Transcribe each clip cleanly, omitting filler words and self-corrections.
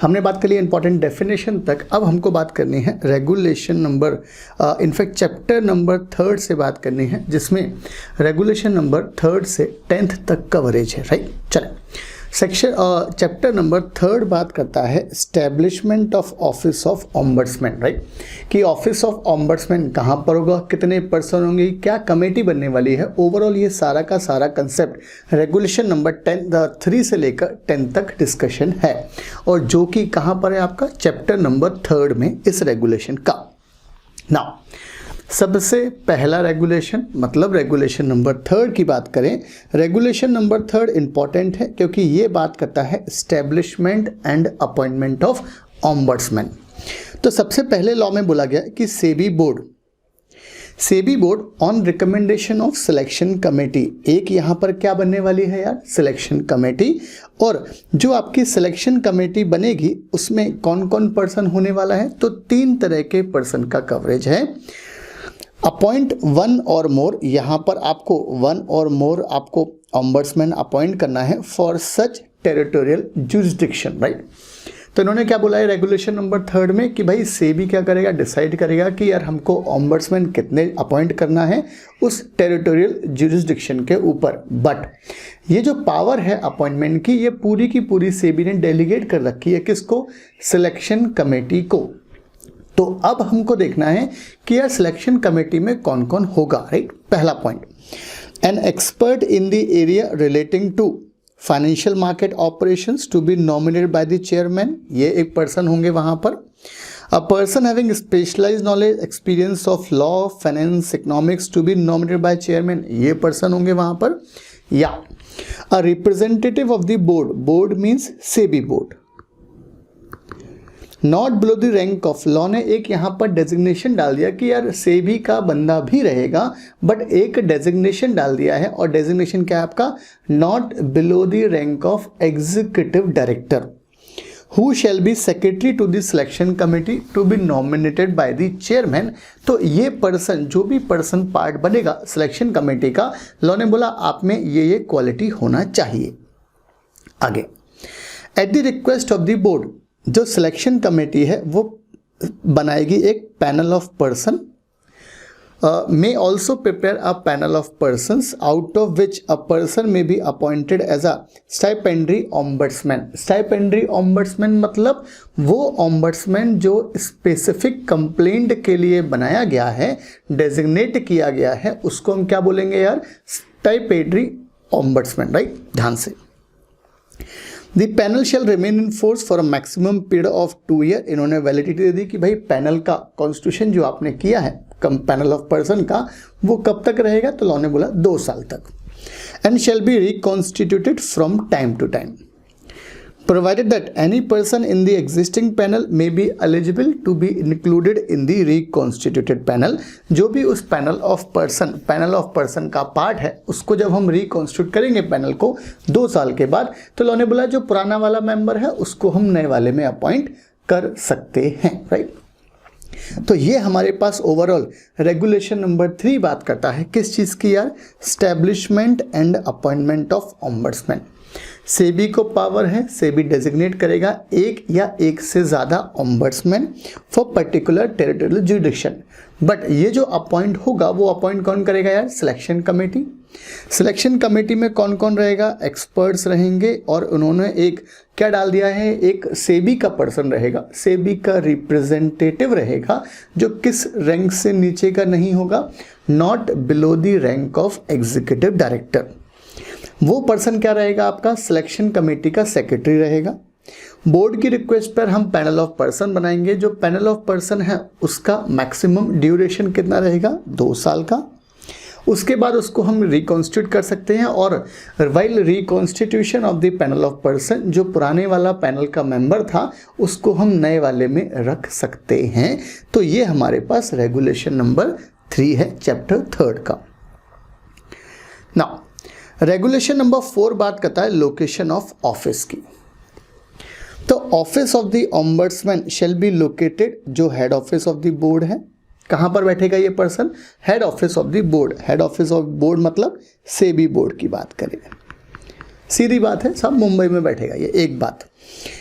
हमने बात कर ली इंपॉर्टेंट डेफिनेशन तक। अब हमको बात करनी है regulation number, in fact chapter number 3 से बात करनी है, जिसमें रेगुलेशन नंबर 3 से 10th तक कवरेज है, राइट। चलें, सेक्शन चैप्टर नंबर 3 बात करता है establishment of office of ombudsman, right, कि ऑफिस ऑफ ऑम्बड्समैन कहाँ पर होगा, कितने पर्सन होंगे, क्या कमेटी बनने वाली है। ओवरऑल ये सारा का सारा कंसेप्ट रेगुलेशन नंबर 3 से लेकर 10 तक डिस्कशन है, और जो कि कहाँ पर है आपका चैप्टर नंबर 3 में इस रेगुलेशन का। नाउ सबसे पहला रेगुलेशन मतलब रेगुलेशन नंबर 3 की बात करें। रेगुलेशन नंबर 3 इंपॉर्टेंट है क्योंकि ये बात करता है establishment and appointment of ombudsman. तो सबसे पहले लॉ में बोला गया कि SEBI board on recommendation of selection committee, एक यहाँ पर क्या बनने वाली है यार, सिलेक्शन कमेटी। और जो आपकी सिलेक्शन कमेटी बनेगी उसमें कौन कौन पर्सन होने वाला है, तो 3 तरह के पर्सन का कवरेज है। अपॉइंट 1 और मोर, यहाँ पर आपको 1 और मोर आपको ऑम्बड्समैन अपॉइंट करना है for such territorial jurisdiction, right. तो इन्होंने क्या बोला है रेगुलेशन नंबर 3 में कि भाई सेबी क्या करेगा, डिसाइड करेगा कि यार हमको ऑम्बड्समैन कितने अपॉइंट करना है उस टेरिटोरियल जुरिस्डिक्शन के ऊपर। बट ये जो पावर है अपॉइंटमेंट की, ये पूरी की पूरी सेबी ने डेलीगेट कर रखी है किसको, सिलेक्शन कमेटी को। तो अब हमको देखना है कि यार सिलेक्शन कमेटी में कौन कौन होगा, राइट। पहला point, an expert in the area relating to financial market operations to be nominated by the chairman, ये एक पर्सन होंगे वहां पर। A person having specialised knowledge experience of law finance economics to be nominated by chairman, ये person होंगे वहां पर। या a representative of the board means SEBI board, not below the rank of law ने एक यहाँ पर डेजिग्नेशन डाल दिया कि यार सेबी का बंदा भी रहेगा, बट एक डेजिग्नेशन डाल दिया है, और डेजिग्नेशन क्या है आपका, not below the rank of executive director, who shall be secretary to the selection committee to be nominated by the chairman. तो ये पर्सन, जो भी पर्सन पार्ट बनेगा सिलेक्शन कमेटी का, लॉ ने बोला आप में ये क्वालिटी होना चाहिए। आगे, at the request of the board, जो सिलेक्शन कमेटी है वो बनाएगी एक panel of person, may also prepare a panel of persons out of which a person may be appointed as a stipendiary ombudsman. Stipendiary ombudsman मतलब वो ombudsman जो specific complaint के लिए बनाया गया है, डेजिग्नेट किया गया है, उसको हम क्या बोलेंगे यार, स्टाइपेंडरी ऑम्बड्समैन, राइट। ध्यान से, The panel shall remain in force for a maximum period of 2 years। इन्होंने वैलिडिटी दे दी कि भाई पैनल का कॉन्स्टिट्यूशन जो आपने किया है पैनल ऑफ पर्सन का, वो कब तक रहेगा, तो लॉ ने बोला 2 साल तक। And shall be reconstituted from time to time, provided that any person in the existing panel may be eligible to be included in the reconstituted panel। जो भी उस पैनल ऑफ पर्सन का पार्ट है उसको जब हम रिकॉन्स्टिट्यूट करेंगे panel को 2 साल के बाद, तो लॉ ने बोला जो पुराना वाला मेंबर है उसको हम नए वाले में अपॉइंट कर सकते हैं, राइट। तो ये हमारे पास ओवरऑल रेगुलेशन नंबर 3 बात करता है किस चीज़ की यार, establishment and appointment of ombudsman. SEBI को पावर है, सेबी डेजिग्नेट करेगा एक या एक से ज़्यादा ombudsman for particular territorial jurisdiction. But ये जो अपॉइंट होगा वो अपॉइंट कौन करेगा यार, सिलेक्शन कमेटी। सिलेक्शन कमेटी में कौन कौन रहेगा, एक्सपर्ट्स रहेंगे, और उन्होंने एक क्या डाल दिया है, एक सेबी का पर्सन रहेगा, सेबी का रिप्रेजेंटेटिव रहेगा, जो किस रैंक से नीचे का नहीं होगा, not below the rank of executive director. वो पर्सन क्या रहेगा आपका, सिलेक्शन कमेटी का सेक्रेटरी रहेगा। बोर्ड की रिक्वेस्ट पर हम पैनल ऑफ पर्सन बनाएंगे, जो पैनल ऑफ पर्सन है उसका मैक्सिमम ड्यूरेशन कितना रहेगा, 2 साल का। उसके बाद उसको हम रिकॉन्स्टिट्यूट कर सकते हैं, और while reconstitution of the panel of person, जो पुराने वाला पैनल का मेंबर था उसको हम नए वाले में रख सकते हैं। तो ये हमारे पास रेगुलेशन नंबर 3 है चैप्टर 3 का। नाउ रेगुलेशन नंबर 4 बात करता है लोकेशन ऑफ ऑफिस की। तो office of the ombudsman shall be located, जो head office of the board है, कहाँ पर बैठेगा ये person, head office of the board. Head office of board मतलब सेबी बोर्ड की बात करें। सीधी बात है, सब मुंबई में बैठेगा। ये एक बात।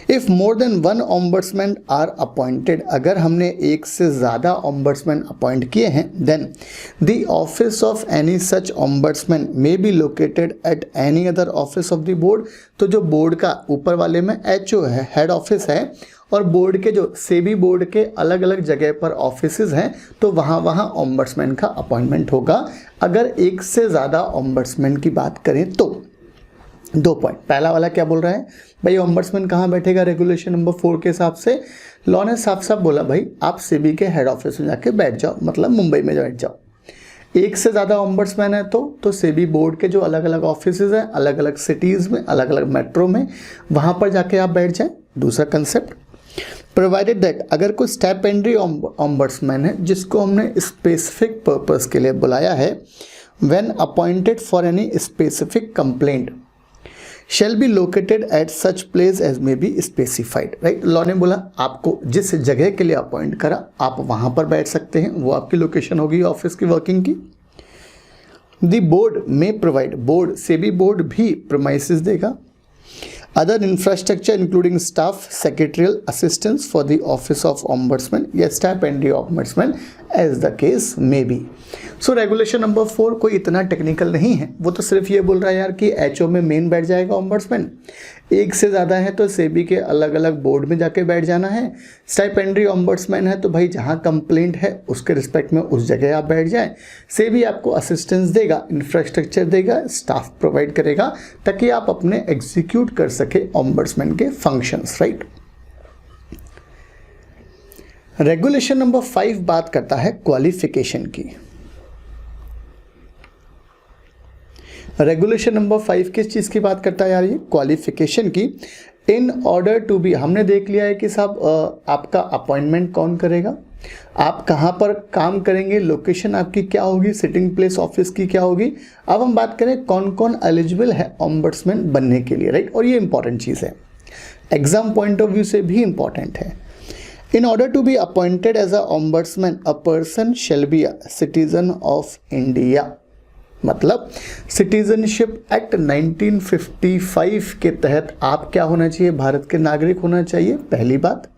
If more than one ombudsman are appointed, अगर हमने एक से ज़्यादा ऑम्बड्समैन अपॉइंट किए हैं, then the office of any such ombudsman may be located at any other office of the board. तो जो बोर्ड का ऊपर वाले में HO है, हेड ऑफिस है, और बोर्ड के जो सेबी बोर्ड के अलग अलग जगह पर ऑफिसेज हैं, तो वहाँ ऑम्बड्समैन का अपॉइंटमेंट होगा। अगर एक से ज़्यादा ऑम्बड्समैन की बात करें तो 2 पॉइंट। पहला वाला क्या बोल रहा है भाई, ऑम्बड्समैन कहाँ बैठेगा? रेगुलेशन नंबर 4 के हिसाब से लॉ ने साफ साफ बोला भाई आप सेबी के हेड ऑफिस में जाके बैठ जाओ, मतलब मुंबई में बैठ जाओ। एक से ज़्यादा ऑम्बड्समैन है तो सेबी बोर्ड के जो अलग अलग ऑफिसेज हैं, अलग अलग सिटीज़ में, अलग अलग मेट्रो में, वहाँ पर जाके आप बैठ जाएं। दूसरा कंसेप्ट, प्रोवाइडेड दैट, अगर कोई स्टेपेंड्री ऑम्बड्समैन है जिसको हमने स्पेसिफिक पर्पस के लिए बुलाया है, when appointed for any specific complaint shall be located at such place as may be specified, right. Law ने बोला आपको जिस जगह के लिए अपॉइंट करा आप वहां पर बैठ सकते हैं, वो आपकी लोकेशन होगी ऑफिस की वर्किंग की। The board may provide, board SEBI board भी प्रोमाइसेस देगा। Other infrastructure including staff, secretarial assistance for the office of ombudsman या stipendiary ombudsman as the case may be. So regulation number 4 कोई इतना technical नहीं है, वो तो सिर्फ ये बोल रहा है यार कि HO में मेन बैठ जाएगा ऑम्बड्समैन, एक से ज़्यादा है तो सेबी के अलग अलग बोर्ड में जाके बैठ जाना है। स्टाइपेंड्री ऑम्बड्समैन है तो भाई जहाँ कंप्लेंट है उसके रिस्पेक्ट में उस जगह आप बैठ जाएं। सेबी आपको असिस्टेंस देगा, इंफ्रास्ट्रक्चर देगा, स्टाफ प्रोवाइड करेगा ताकि आप अपने एग्जीक्यूट कर सके ऑम्बड्समैन के फंक्शंस, राइट। रेगुलेशन नंबर 5 बात करता है क्वालिफिकेशन की। रेगुलेशन नंबर 5 किस चीज़ की बात करता है यार? ये क्वालिफिकेशन की। इन ऑर्डर टू बी, हमने देख लिया है कि साहब आपका अपॉइंटमेंट कौन करेगा, आप कहाँ पर काम करेंगे, लोकेशन आपकी क्या होगी, सिटिंग प्लेस ऑफिस की क्या होगी। अब हम बात करें कौन कौन एलिजिबल है ऑम्बड्समैन बनने के लिए, राइट। और ये इंपॉर्टेंट चीज़ है, एग्जाम पॉइंट ऑफ व्यू से भी इंपॉर्टेंट है। In order to be appointed as a ombudsman, a person shall be a citizen of India। मतलब सिटीजनशिप एक्ट 1955 के तहत आप क्या होना चाहिए? भारत के नागरिक होना चाहिए, पहली बात।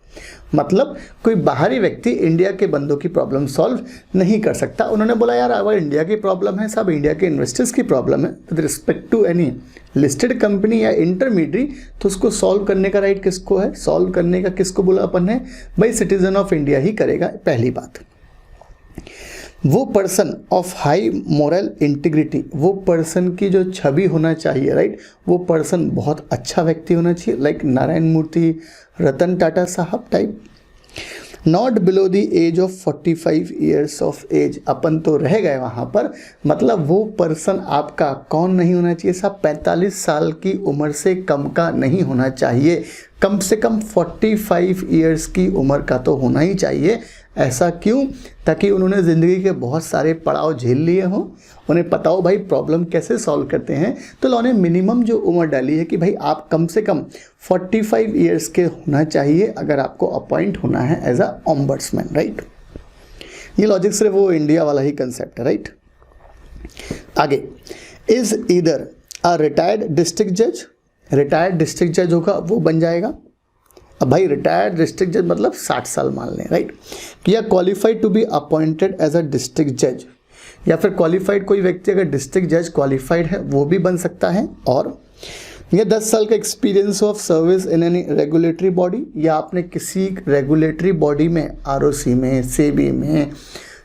मतलब कोई बाहरी व्यक्ति इंडिया के बंदों की प्रॉब्लम सॉल्व नहीं कर सकता। उन्होंने बोला यार अगर इंडिया की प्रॉब्लम है, सब इंडिया के इन्वेस्टर्स की प्रॉब्लम है, with respect to any listed company या इंटरमीडियरी, तो उसको सॉल्व करने का राइट किसको है? सॉल्व करने का किसको बोला अपन है? भाई सिटीजन ऑफ इंडिया ही करेगा, पहली बात। वो person of high moral integrity, वो पर्सन की जो छवि होना चाहिए, राइट, वो पर्सन बहुत अच्छा व्यक्ति होना चाहिए, लाइक नारायण मूर्ति, रतन टाटा साहब type. Not below the age of 45 years of age, अपन तो रह गए वहाँ पर, मतलब वो पर्सन आपका कौन नहीं होना चाहिए साहब? 45 साल की उम्र से कम का नहीं होना चाहिए, कम से कम 45 ईयर्स की उम्र का तो होना ही चाहिए। ऐसा क्यों? ताकि उन्होंने ज़िंदगी के बहुत सारे पड़ाव झेल लिए हों, उन्हें पता हो भाई प्रॉब्लम कैसे सॉल्व करते हैं। तो लॉ ने मिनिमम जो उम्र डाली है कि भाई आप कम से कम 45 ईयर्स के होना चाहिए अगर आपको अपॉइंट होना है एज अ ऑम्बड्समैन, राइट। ये लॉजिक सिर्फ वो इंडिया वाला ही कंसेप्ट है, राइट। आगे, is either a retired district जज, रिटायर्ड डिस्ट्रिक्ट जज होगा वो बन जाएगा। अब भाई रिटायर्ड डिस्ट्रिक्ट जज मतलब 60 साल मान लें, राइट। या qualified to be appointed as a district जज, या फिर क्वालिफाइड कोई व्यक्ति अगर डिस्ट्रिक्ट जज क्वालिफाइड है वो भी बन सकता है। और या 10 साल का experience of service in any regulatory body, या आपने किसी रेगुलेटरी बॉडी में, ROC में, सेबी में,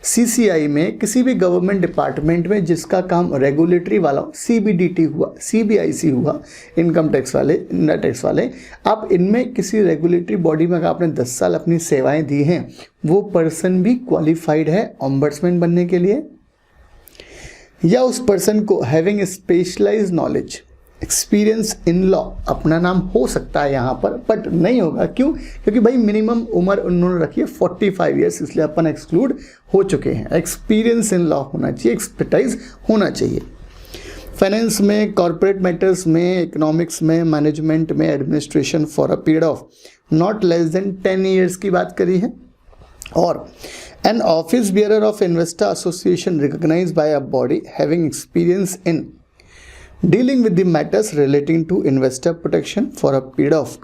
CCI में, किसी भी गवर्नमेंट डिपार्टमेंट में जिसका काम रेगुलेटरी वाला, CBDT हुआ, CBIC हुआ, इनकम टैक्स वाले, इनकम टैक्स वाले, आप इनमें किसी रेगुलेटरी बॉडी में अगर आपने 10 साल अपनी सेवाएं दी हैं, वो पर्सन भी क्वालिफाइड है ऑम्बड्समैन बनने के लिए। या उस पर्सन को having specialised knowledge, experience in law, अपना नाम हो सकता है यहाँ पर बट नहीं होगा। क्यों? क्योंकि भाई मिनिमम उम्र उन्होंने रखी है 45 ईयर्स, इसलिए अपन एक्सक्लूड हो चुके हैं। एक्सपीरियंस इन लॉ होना चाहिए, एक्सपर्टाइज होना चाहिए। फाइनेंस में, कॉर्पोरेट मैटर्स में, इकोनॉमिक्स में, मैनेजमेंट में, administration for a period of not less than 10 years की बात करी है। और an office bearer of investor association recognised by a body having experience in dealing with the matters relating to investor protection for a period of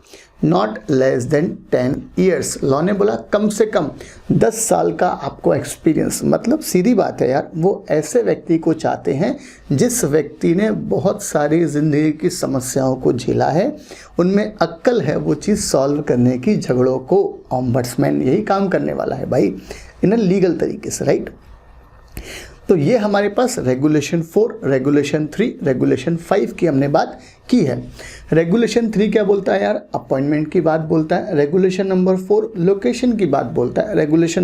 not less than 10 years. Law ने बोला कम से कम 10 साल का आपको एक्सपीरियंस, मतलब सीधी बात है यार, वो ऐसे व्यक्ति को चाहते हैं जिस व्यक्ति ने बहुत सारी ज़िंदगी की समस्याओं को झेला है, उनमें अक्ल है वो चीज़ सॉल्व करने की, झगड़ों को। ऑम्बड्समैन यही काम करने वाला है भाई, इन लीगल तरीके से, राइट। तो ये हमारे पास रेगुलेशन 4, रेगुलेशन 3, रेगुलेशन 5 की हमने बात की है। रेगुलेशन 3 क्या बोलता है यार? अपॉइंटमेंट की बात बोलता है। रेगुलेशन नंबर 4 लोकेशन की बात बोलता है। रेगुलेशन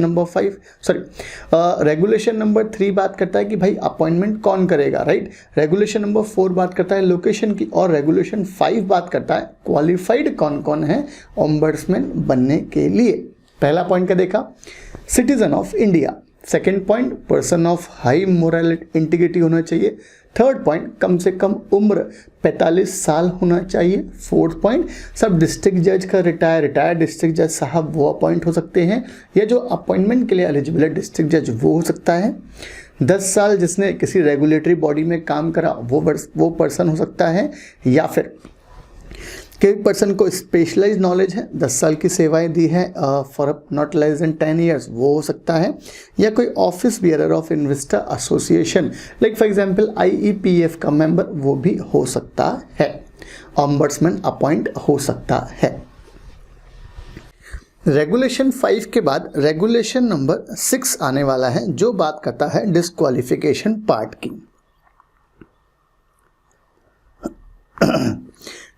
नंबर 3 बात करता है कि भाई अपॉइंटमेंट कौन करेगा, राइट। रेगुलेशन नंबर 4 बात करता है लोकेशन की, और रेगुलेशन 5 बात करता है क्वालिफाइड कौन कौन है ऑम्बड्समैन बनने के लिए। पहला पॉइंट क्या देखा? Citizen of India. Second point person of high moral integrity होना चाहिए। थर्ड पॉइंट कम से कम उम्र 45 साल होना चाहिए। फोर्थ पॉइंट सब डिस्ट्रिक्ट जज का रिटायर्ड डिस्ट्रिक्ट जज साहब वो अपॉइंट हो सकते हैं, या जो अपॉइंटमेंट के लिए एलिजिबल है डिस्ट्रिक्ट जज वो हो सकता है। 10 साल जिसने किसी रेगुलेटरी बॉडी में काम करा वो पर्सन हो सकता है, या फिर कोई पर्सन को स्पेशलाइज नॉलेज है, 10 साल की सेवाएं दी है for not less than 10 years, वो हो सकता है। या कोई office bearer of investor association, like for example IEPF का मेंबर, वो भी हो सकता है। ऑम्बड्समैन अपॉइंट हो सकता है। रेगुलेशन 5 के बाद रेगुलेशन नंबर 6 आने वाला है, जो बात करता है डिस्क्वालिफिकेशन पार्ट की।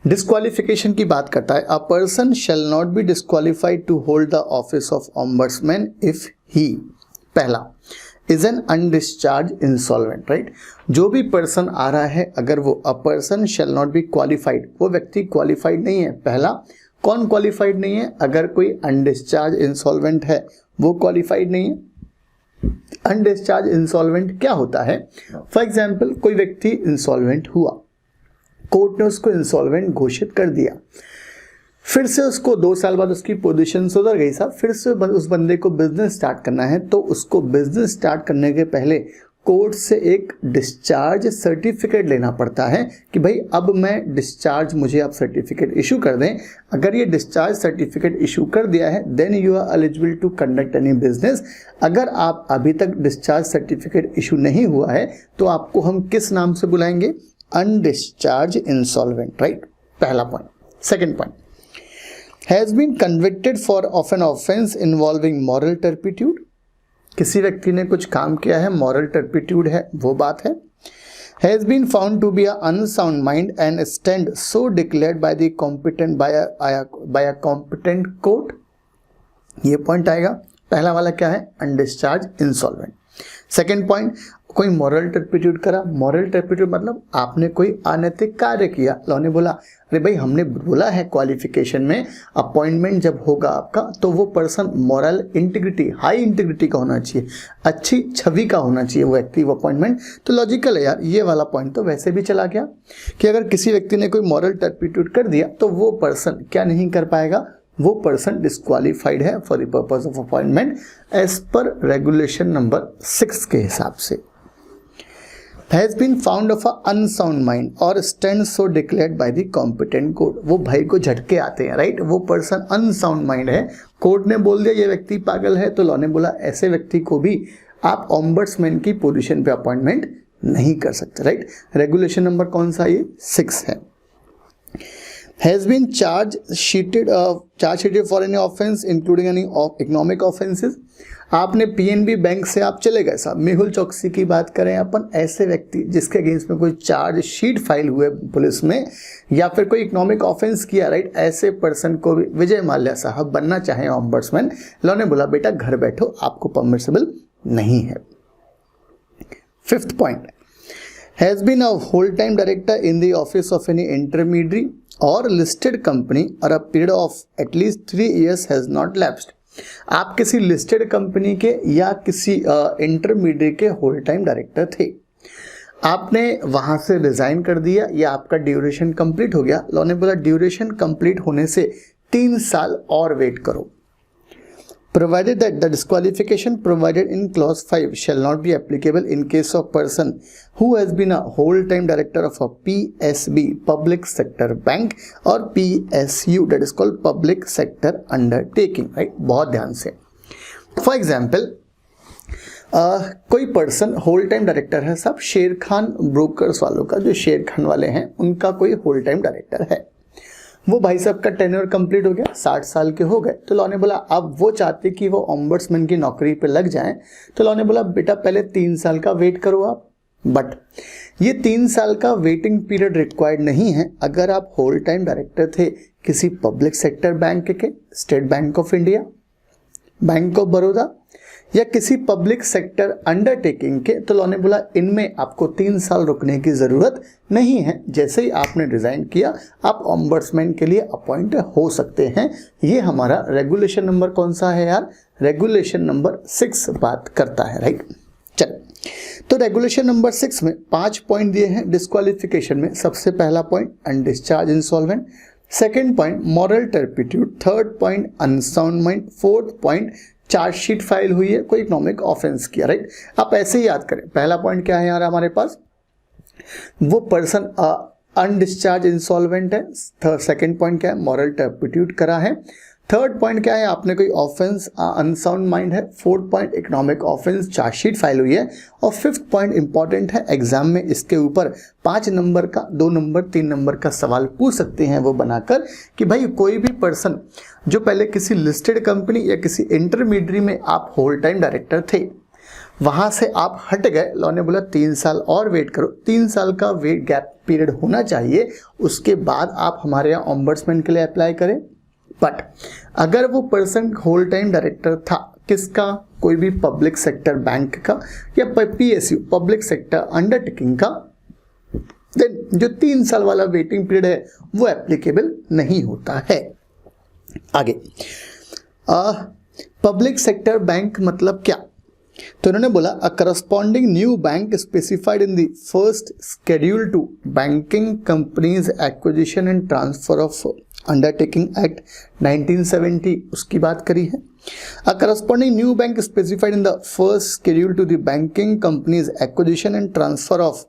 डिस्क्वालिफिकेशन की बात करता है, a person shall not be disqualified to hold the office of ombudsman if he, पहला, is an undischarged insolvent, right. जो भी पर्सन आ रहा है, अगर वो a person shall not be qualified, वो व्यक्ति क्वालिफाइड नहीं है। पहला, कौन क्वालिफाइड नहीं है? अगर कोई अनडिस्चार्ज इंसॉल्वेंट है वो क्वालिफाइड नहीं है। अनडिस्चार्ज इंसॉल्वेंट क्या होता है? फॉर एग्जाम्पल कोई व्यक्ति इंसॉल्वेंट हुआ, कोर्ट ने उसको इंसॉल्वेंट घोषित कर दिया, फिर से उसको 2 साल बाद उसकी पोजीशन सुधर गई साहब, फिर से उस बंदे को बिजनेस स्टार्ट करना है, तो उसको बिजनेस स्टार्ट करने के पहले कोर्ट से एक डिस्चार्ज सर्टिफिकेट लेना पड़ता है कि भाई अब मैं डिस्चार्ज, मुझे आप सर्टिफिकेट इशू कर दें। अगर ये डिस्चार्ज सर्टिफिकेट इशू कर दिया है then you are eligible to conduct any business. अगर आप अभी तक डिस्चार्ज सर्टिफिकेट इशू नहीं हुआ है तो आपको हम किस नाम से बुलाएंगे? Undischarged insolvent, right. पहला point. Second point, has been convicted for of an offence involving moral turpitude. किसी व्यक्ति ने कुछ काम किया है, मॉरल टर्पिट्यूड है, वो बात है। Has been found to be a unsound mind and stand so declared by the competent by a competent court, ये पॉइंट आएगा। पहला वाला क्या है? Undischarged insolvent. सेकेंड पॉइंट, कोई मॉरल टर्पिट्यूड करा। मॉरल टर्पिट्यूड मतलब आपने कोई अनैतिक कार्य किया। लॉ ने बोला अरे भाई हमने बोला है क्वालिफिकेशन में अपॉइंटमेंट जब होगा आपका तो वो person moral integrity, high integrity का होना चाहिए, अच्छी छवि का होना चाहिए वो व्यक्ति, वो अपॉइंटमेंट। तो लॉजिकल है यार, ये वाला पॉइंट तो वैसे भी चला गया कि अगर किसी व्यक्ति ने कोई मॉरल टर्पिट्यूड कर दिया तो वो पर्सन क्या नहीं कर पाएगा? वो पर्सन डिस्क्वालिफाइड है for the purpose of appointment as पर रेगुलेशन नंबर 6 के हिसाब से। Has been found of a unsound mind और stand so declared by the competent court, वो भाई को झटके आते हैं, राइट। वो पर्सन अनसाउंड माइंड है, कोर्ट ने बोल दिया ये व्यक्ति पागल है, तो लॉ ने बोला ऐसे व्यक्ति को भी आप ऑम्बड्समैन की पोजीशन पे अपॉइंटमेंट नहीं कर सकते, राइट। रेगुलेशन नंबर कौन सा? ये 6 है। Has been charge sheeted for any offence including any economic offences. आपने PNB बैंक से आप चले गए साहब, मेहुल चौकसी की बात करें अपन, ऐसे व्यक्ति जिसके अगेंस्ट में कोई चार्ज शीट फाइल हुए पुलिस में या फिर कोई इकोनॉमिक ऑफेंस किया, राइट, ऐसे पर्सन को भी विजय माल्या साहब बनना चाहे ऑम्बड्समैन, लॉ ने बोला बेटा घर बैठो, आपको परमिसिबल नहीं है। Fifth point, has been a whole time director in the office of any intermediate और लिस्टेड कंपनी और a period of at least 3 years has not lapsed. आप किसी लिस्टेड कंपनी के या किसी इंटरमीडिएट के होल टाइम डायरेक्टर थे, आपने वहां से रिजाइन कर दिया या आपका ड्यूरेशन कंप्लीट हो गया, लॉ ने बोला ड्यूरेशन कंप्लीट होने से 3 साल और वेट करो। provided that the disqualification provided in clause 5 shall not be applicable in case of person who has been a whole time director of a PSB public sector bank or PSU that is called public sector undertaking, right? बहुत ध्यान से। For example कोई person whole time director है, सब शेर Khan brokers वालों का, जो शेर खान वाले हैं उनका कोई होल टाइम डायरेक्टर है। वो भाई साहब का टेन्योर कंप्लीट हो गया, 60 साल के हो गए, तो लॉ ने बोला अब वो चाहते कि वो ऑम्बड्समैन की नौकरी पे लग जाएं, तो लॉ ने बोला बेटा पहले 3 साल का वेट करो आप। बट ये 3 साल का वेटिंग पीरियड रिक्वायर्ड नहीं है अगर आप होल टाइम डायरेक्टर थे किसी पब्लिक सेक्टर बैंक के, state bank of India, bank of Baroda या किसी पब्लिक सेक्टर अंडरटेकिंग के, तो लॉ ने बोला इनमें आपको 3 साल रुकने की जरूरत नहीं है। जैसे ही आपने रिजाइन किया आप ऑम्बड्समैन के लिए अपॉइंट हो सकते हैं। ये हमारा रेगुलेशन नंबर कौन सा है यार? रेगुलेशन नंबर 6 बात करता है, राइट। चल, तो रेगुलेशन नंबर 6 में 5 पॉइंट दिए हैं डिस्क्वालिफिकेशन में। सबसे पहला point undischarged insolvent, second point moral turpitude, third point unsound mind, fourth point chargesheet file हुई है, कोई इकोनॉमिक ऑफेंस किया, राइट। आप ऐसे ही याद करें, पहला पॉइंट क्या है यार हमारे पास, वो पर्सन अनडिस्चार्ज इंसॉल्वेंट है, सेकंड पॉइंट क्या है, मॉरल टर्पिट्यूड करा है, थर्ड पॉइंट क्या है, आपने कोई ऑफेंस अनसाउंड माइंड है, fourth point economic offence chargesheet file हुई है, और फिफ्थ पॉइंट इंपॉर्टेंट है, एग्जाम में इसके ऊपर 5 नंबर का, 2 नंबर 3 नंबर का सवाल पूछ सकते हैं वो बनाकर कि भाई कोई भी पर्सन जो पहले किसी लिस्टेड कंपनी या किसी इंटरमीडियरी में आप होल टाइम डायरेक्टर थे, वहां से आप हट गए, लॉ ने बोला 3 साल और वेट करो, 3 साल का वेट गैप पीरियड होना चाहिए, उसके बाद आप हमारे यहाँ ऑम्बड्समैन के लिए अप्लाई करें। बट अगर वो पर्सन होल टाइम डायरेक्टर था किसका, कोई भी पब्लिक सेक्टर बैंक का या PSU पब्लिक सेक्टर अंडरटेकिंग का, देन जो 3 साल वाला वेटिंग पीरियड है वो एप्लीकेबल नहीं होता है। आगे पब्लिक सेक्टर बैंक मतलब क्या, तो इन्होंने बोला a corresponding new bank specified in the first schedule to banking companies acquisition and transfer of undertaking act 1970 उसकी बात करी है। A corresponding new bank specified in the first schedule to the banking companies acquisition and transfer of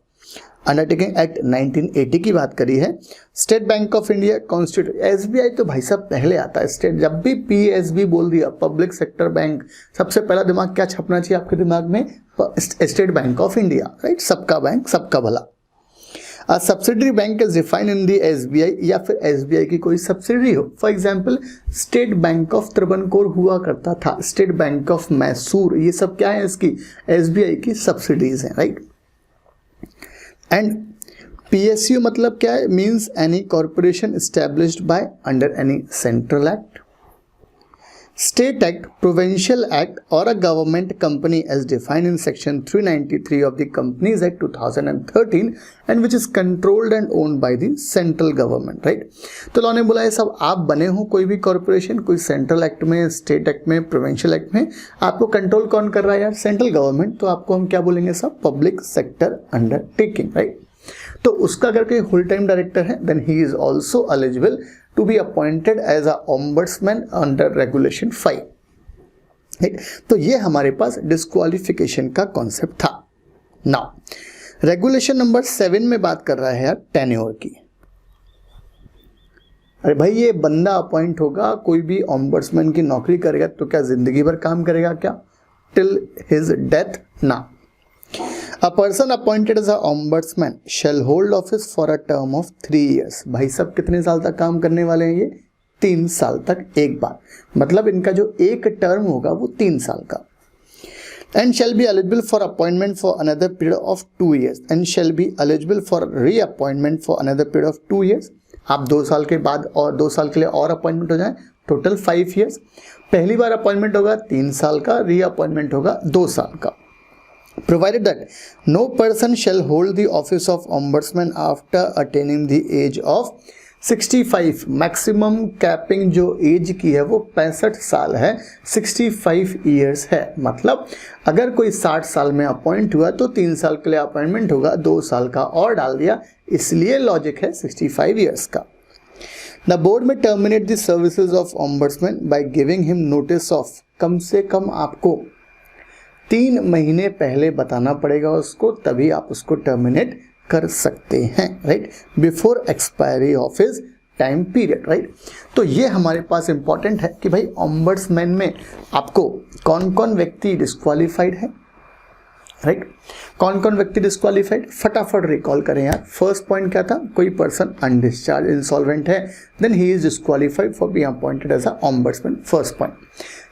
undertaking act 1980 की बात करी है। State bank of India constitute, SBI तो भाई साहब पहले आता है, स्टेट, जब भी PSB बोल दिया पब्लिक सेक्टर बैंक, सबसे पहला दिमाग क्या छपना चाहिए आपके दिमाग में, state bank of India, right, सबका बैंक सबका भला। A subsidiary bank is defined in the SBI या फिर SBI की कोई सब्सिडरी हो, for example state bank of Travancore हुआ करता था, स्टेट बैंक ऑफ मैसूर, ये सब क्या है इसकी SBI की सब्सिडीज हैं, राइट। एंड PSU मतलब क्या है, means any corporation established by under any central act, state act, provincial act और a government company as defined in section 393 of the companies act 2013 and which is controlled and owned by the central government, right. तो law ने बोला ये सब आप बने हो कोई भी कॉर्पोरेशन, कोई सेंट्रल एक्ट में, स्टेट एक्ट में, प्रोविंशियल एक्ट में, आपको कंट्रोल कौन कर रहा है यार, सेंट्रल गवर्नमेंट, तो आपको हम क्या बोलेंगे सब, पब्लिक सेक्टर अंडरटेकिंग, राइट। तो उसका अगर कोई होल टाइम डायरेक्टर है then he is also eligible to be appointed as a ombudsman under regulation 5, right? तो ये हमारे पास डिस्क्वालिफिकेशन का कॉन्सेप्ट था। नाउ रेगुलेशन नंबर 7 में बात कर रहा है यार टेन्योर की। अरे भाई ये बंदा अपॉइंट होगा, कोई भी ऑम्बड्समैन की नौकरी करेगा तो क्या जिंदगी भर काम करेगा क्या, टिल हिज डेथ ना। A person appointed as a ombudsman shall hold office for a term of 3 years। भाई साहब कितने साल तक काम करने वाले हैं ये, 3 साल तक एक बार, मतलब इनका जो एक टर्म होगा वो 3 साल का। And shall be eligible for appointment for another period of 2 years and shall be eligible for reappointment for another period of 2 years। आप 2 साल के बाद और 2 साल के लिए और अपॉइंटमेंट हो जाए, टोटल 5 years। पहली बार अपॉइंटमेंट होगा 3 साल का, रीअपॉइंटमेंट होगा 2 साल का। Provided that no person shall hold the office of ombudsman after attaining the age of 65। Maximum capping जो एज की है वो 65 साल है, 65 ईयर्स है। मतलब अगर कोई 60 साल में अपॉइंट हुआ तो 3 साल के लिए अपॉइंटमेंट होगा, 2 साल का और डाल दिया, इसलिए लॉजिक है 65 ईयर्स का। The board may terminate the services of ombudsman by giving him notice of, कम से कम आपको 3 महीने पहले बताना पड़ेगा उसको, तभी आप उसको टर्मिनेट कर सकते हैं, right, before expiry of his time period, right. तो ये हमारे पास इंपॉर्टेंट है कि भाई ऑम्बड्समैन में आपको कौन कौन व्यक्ति डिस्क्वालीफाइड है, राइट, कौन कौन व्यक्ति डिस्क्वालीफाइड, फटाफट रिकॉल करें यार। फर्स्ट पॉइंट क्या था, कोई पर्सन अनडिस्चार्ज इंसॉल्वेंट है, then he is disqualified for being appointed as a ombudsman, first point.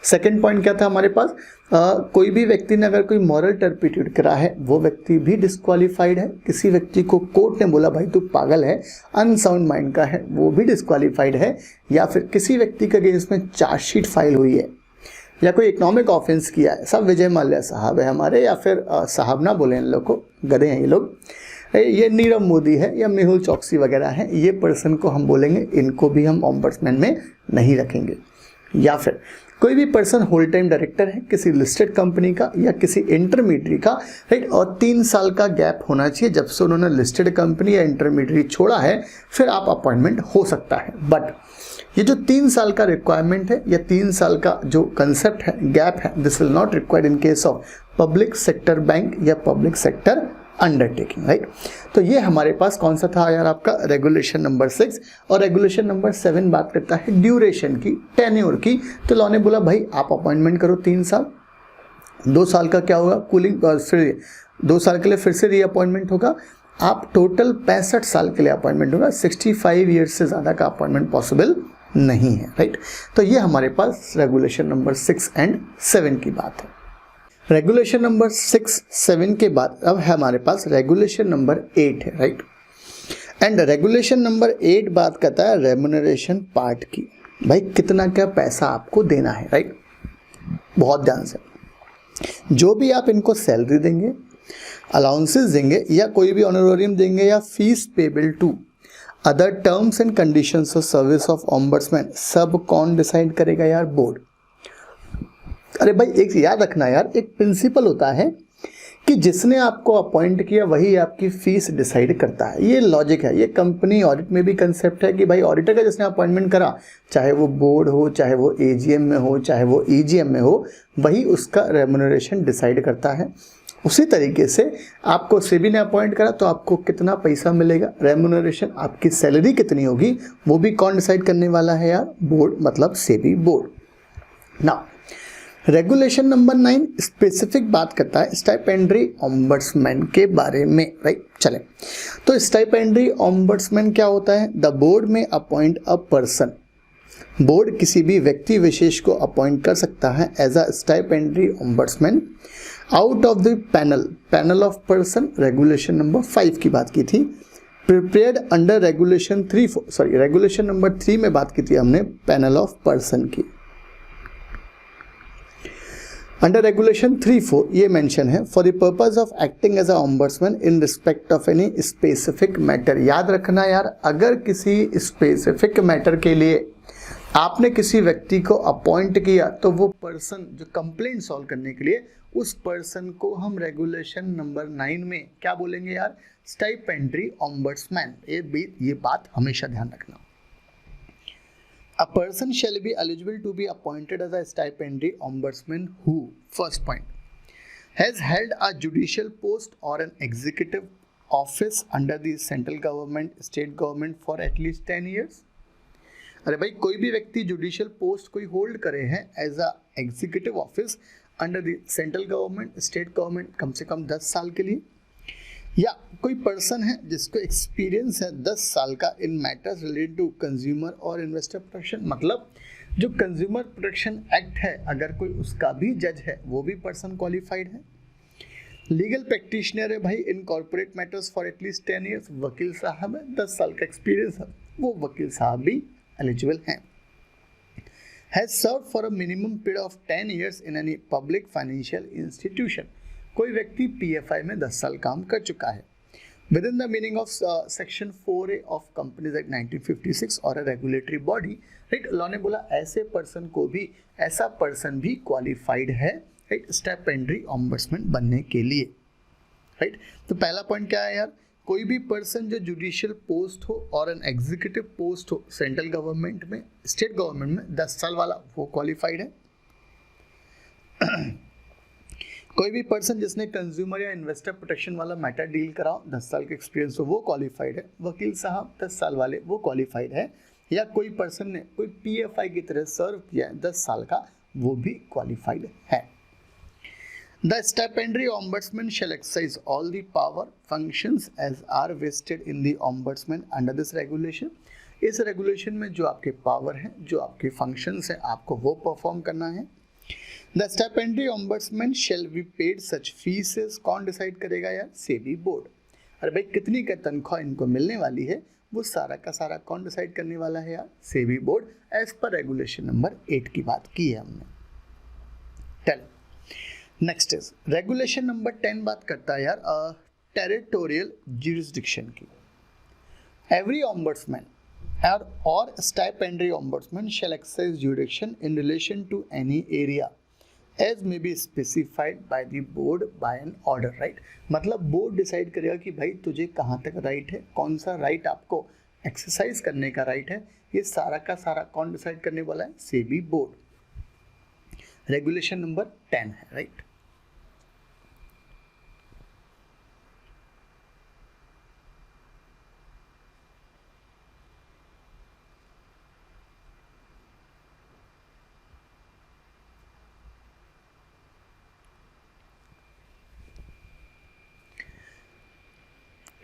Second point क्या था हमारे पास, कोई भी व्यक्ति ने अगर कोई मॉरल टर्पिट्यूड करा है वो व्यक्ति भी डिस्क्वालीफाइड है। किसी व्यक्ति को कोर्ट ने बोला भाई तू पागल है, अनसाउंड माइंड का है, वो भी डिस्क्वालीफाइड है। या फिर किसी व्यक्ति के अगेंस्ट में चार्जशीट फाइल हुई है या कोई इकोनॉमिक ऑफेंस किया है, सब विजय माल्या साहब है हमारे, या फिर साहब ना बोले इन लोग को, गधे हैं ये लोग, ये नीरव मोदी है या मेहुल चौकसी वगैरह है, ये पर्सन को हम बोलेंगे इनको भी हम ऑम्बड्समैन में नहीं रखेंगे। या फिर कोई भी पर्सन होल टाइम डायरेक्टर है किसी लिस्टेड कंपनी का या किसी इंटरमीडिएट का, राइट, और 3 साल का गैप होना चाहिए जब से उन्होंने लिस्टेड कंपनी या इंटरमीडिएट छोड़ा है, फिर आप अपॉइंटमेंट हो सकता है। बट ये जो 3 साल का रिक्वायरमेंट है या 3 साल का जो कंसेप्ट है, गैप है, this will not required in case of public sector bank या पब्लिक सेक्टर अंडरटेकिंग, राइट। तो ये हमारे पास कौन सा था यार, आपका रेगुलेशन नंबर 6। और रेगुलेशन नंबर 7 बात करता है ड्यूरेशन की, टेन्योर की। तो लॉ ने बोला भाई आप अपॉइंटमेंट करो 3 साल, 2 साल का क्या होगा कूलिंग, फिर 2 साल के लिए फिर से री अपॉइंटमेंट होगा, आप टोटल 65 साल के लिए अपॉइंटमेंट होगा, 65 ईयर्स से ज़्यादा का अपॉइंटमेंट पॉसिबल नहीं है, राइट। तो ये हमारे पास रेगुलेशन नंबर 6 एंड 7 की बात है। रेगुलेशन नंबर 6, 7 के बाद अब है हमारे पास रेगुलेशन नंबर 8 है, राइट। एंड रेगुलेशन नंबर 8 बात करता है रेम्युनरेशन पार्ट की, भाई कितना क्या पैसा आपको देना है, राइट। बहुत ध्यान से, जो भी आप इनको सैलरी देंगे, अलाउंसेस देंगे या कोई भी ऑनरोरियम देंगे या fees payable to other terms and conditions of service of ombudsman, सब कौन डिसाइड करेगा यार, बोर्ड। अरे भाई एक याद रखना यार, एक प्रिंसिपल होता है कि जिसने आपको अपॉइंट किया वही आपकी फीस डिसाइड करता है, ये लॉजिक है। ये कंपनी ऑडिट में भी कंसेप्ट है कि भाई ऑडिटर का जिसने अपॉइंटमेंट करा, चाहे वो बोर्ड हो, चाहे वो एजीएम में हो, चाहे वो ईजीएम में हो, वही उसका रेम्युनरेशन डिसाइड करता है। उसी तरीके से आपको सेबी ने अपॉइंट करा तो आपको कितना पैसा मिलेगा, रेम्युनरेशन, आपकी सैलरी कितनी होगी, वो भी कौन डिसाइड करने वाला है यार, बोर्ड, मतलब सेबी बोर्ड। ना रेगुलेशन नंबर 9 स्पेसिफिक बात करता है स्टाइपेंडरी ऑम्बड्समैन के बारे में, राइट। चले तो स्टाइपेंडरी ऑम्बड्समैन क्या होता है, द बोर्ड में अपॉइंट अ पर्सन, बोर्ड किसी भी व्यक्ति विशेष को अपॉइंट कर सकता है as a stipendiary ombudsman out of the panel of person, regulation number 5 की बात की थी, prepared under regulation regulation number 3 में बात की थी हमने पैनल ऑफ पर्सन की। अंडर रेगुलेशन 3(4) ये मेंशन है for the purpose of acting as a ombudsman in respect of any specific matter. याद रखना यार, अगर किसी स्पेसिफिक मैटर के लिए आपने किसी व्यक्ति को अपॉइंट किया तो वो पर्सन जो कंप्लेंट सॉल्व करने के लिए, उस पर्सन को हम रेगुलेशन नंबर 9 में क्या बोलेंगे यार, स्टाइपेंडरी ऑम्बड्समैन। ये बात हमेशा ध्यान रखना। A person shall be eligible to be appointed as a stipendary ombudsman who, first point, has held a judicial post or an executive office under the central government, state government for at least 10 years. अरे भाई कोई भी व्यक्ति judicial post कोई hold करे हैं as a executive office under the central government, state government, कम से कम 10 साल के लिए, या कोई पर्सन है जिसको एक्सपीरियंस है 10 साल का इन मैटर्स रिलेटेड टू कंज्यूमर और इन्वेस्टर प्रोटेक्शन, मतलब जो कंज्यूमर प्रोटेक्शन एक्ट है अगर कोई उसका भी जज है वो भी पर्सन क्वालिफाइड है। लीगल प्रैक्टिशनर है भाई in corporate matters for at least 10 years, वकील साहब है 10 साल का एक्सपीरियंस है, वो वकील साहब भी एलिजिबल हैं। Has serve for a minimum period of 10 years in any public financial institution, कोई व्यक्ति पीएफआई में 10 साल काम कर चुका है with in the meaning of section 4A of companies act 1956 और अ रेगुलेटरी बॉडी, राइट। लॉ ने बोला ऐसे पर्सन को भी, ऐसा पर्सन भी क्वालिफाइड है, राइट, स्टाइपेंडरी ऑम्बड्समैन बनने के लिए, राइट। तो पहला पॉइंट क्या है यार, कोई भी पर्सन जो जुडिशियल पोस्ट हो और एन एग्जीक्यूटिव पोस्ट हो सेंट्रल गवर्नमेंट में, स्टेट गवर्नमेंट में 10 साल वाला, वो क्वालिफाइड है। कोई भी पर्सन जिसने कंज्यूमर या इन्वेस्टर प्रोटेक्शन वाला मैटर डील कराओ, 10 साल का एक्सपीरियंस हो, वो क्वालिफाइड है। वकील साहब 10 साल वाले, वो क्वालिफाइड है। या कोई पर्सन ने कोई पीएफआई की तरह सर्व किया है 10 साल का, वो भी क्वालिफाइड है। The stipendary ombudsman shall exercise all the power functions as are vested in the ombudsman under this regulation। इस रेगुलेशन में जो आपके पावर हैं, जो आपके फंक्शंस हैं, आपको वो परफॉर्म करना है। The stipendary ombudsman shall be paid such fees। कौन डिसाइड करेगा यार? SEBI board. अरे भाई कितनी का तनख्वाह इनको मिलने वाली है, वो सारा का सारा कौन डिसाइड करने वाला है यार? सेबी बोर्ड, एज पर रेगुलेशन नंबर 8 की बात की है हमने। चलो नेक्स्ट इज रेगुलेशन नंबर 10 बात करता है यार टेरिटोरियल ज्यूरिसडिक्शन की। एवरी ऑम्बड्समैन और stipendiary ombudsman shall exercise jurisdiction in relation to any area as may be specified by the board by an order, right. मतलब बोर्ड डिसाइड करेगा कि भाई तुझे कहाँ तक राइट है, कौन सा राइट आपको एक्सरसाइज करने का राइट है, ये सारा का सारा कौन डिसाइड करने वाला है? सेबी बोर्ड। रेगुलेशन नंबर 10 है, राइट।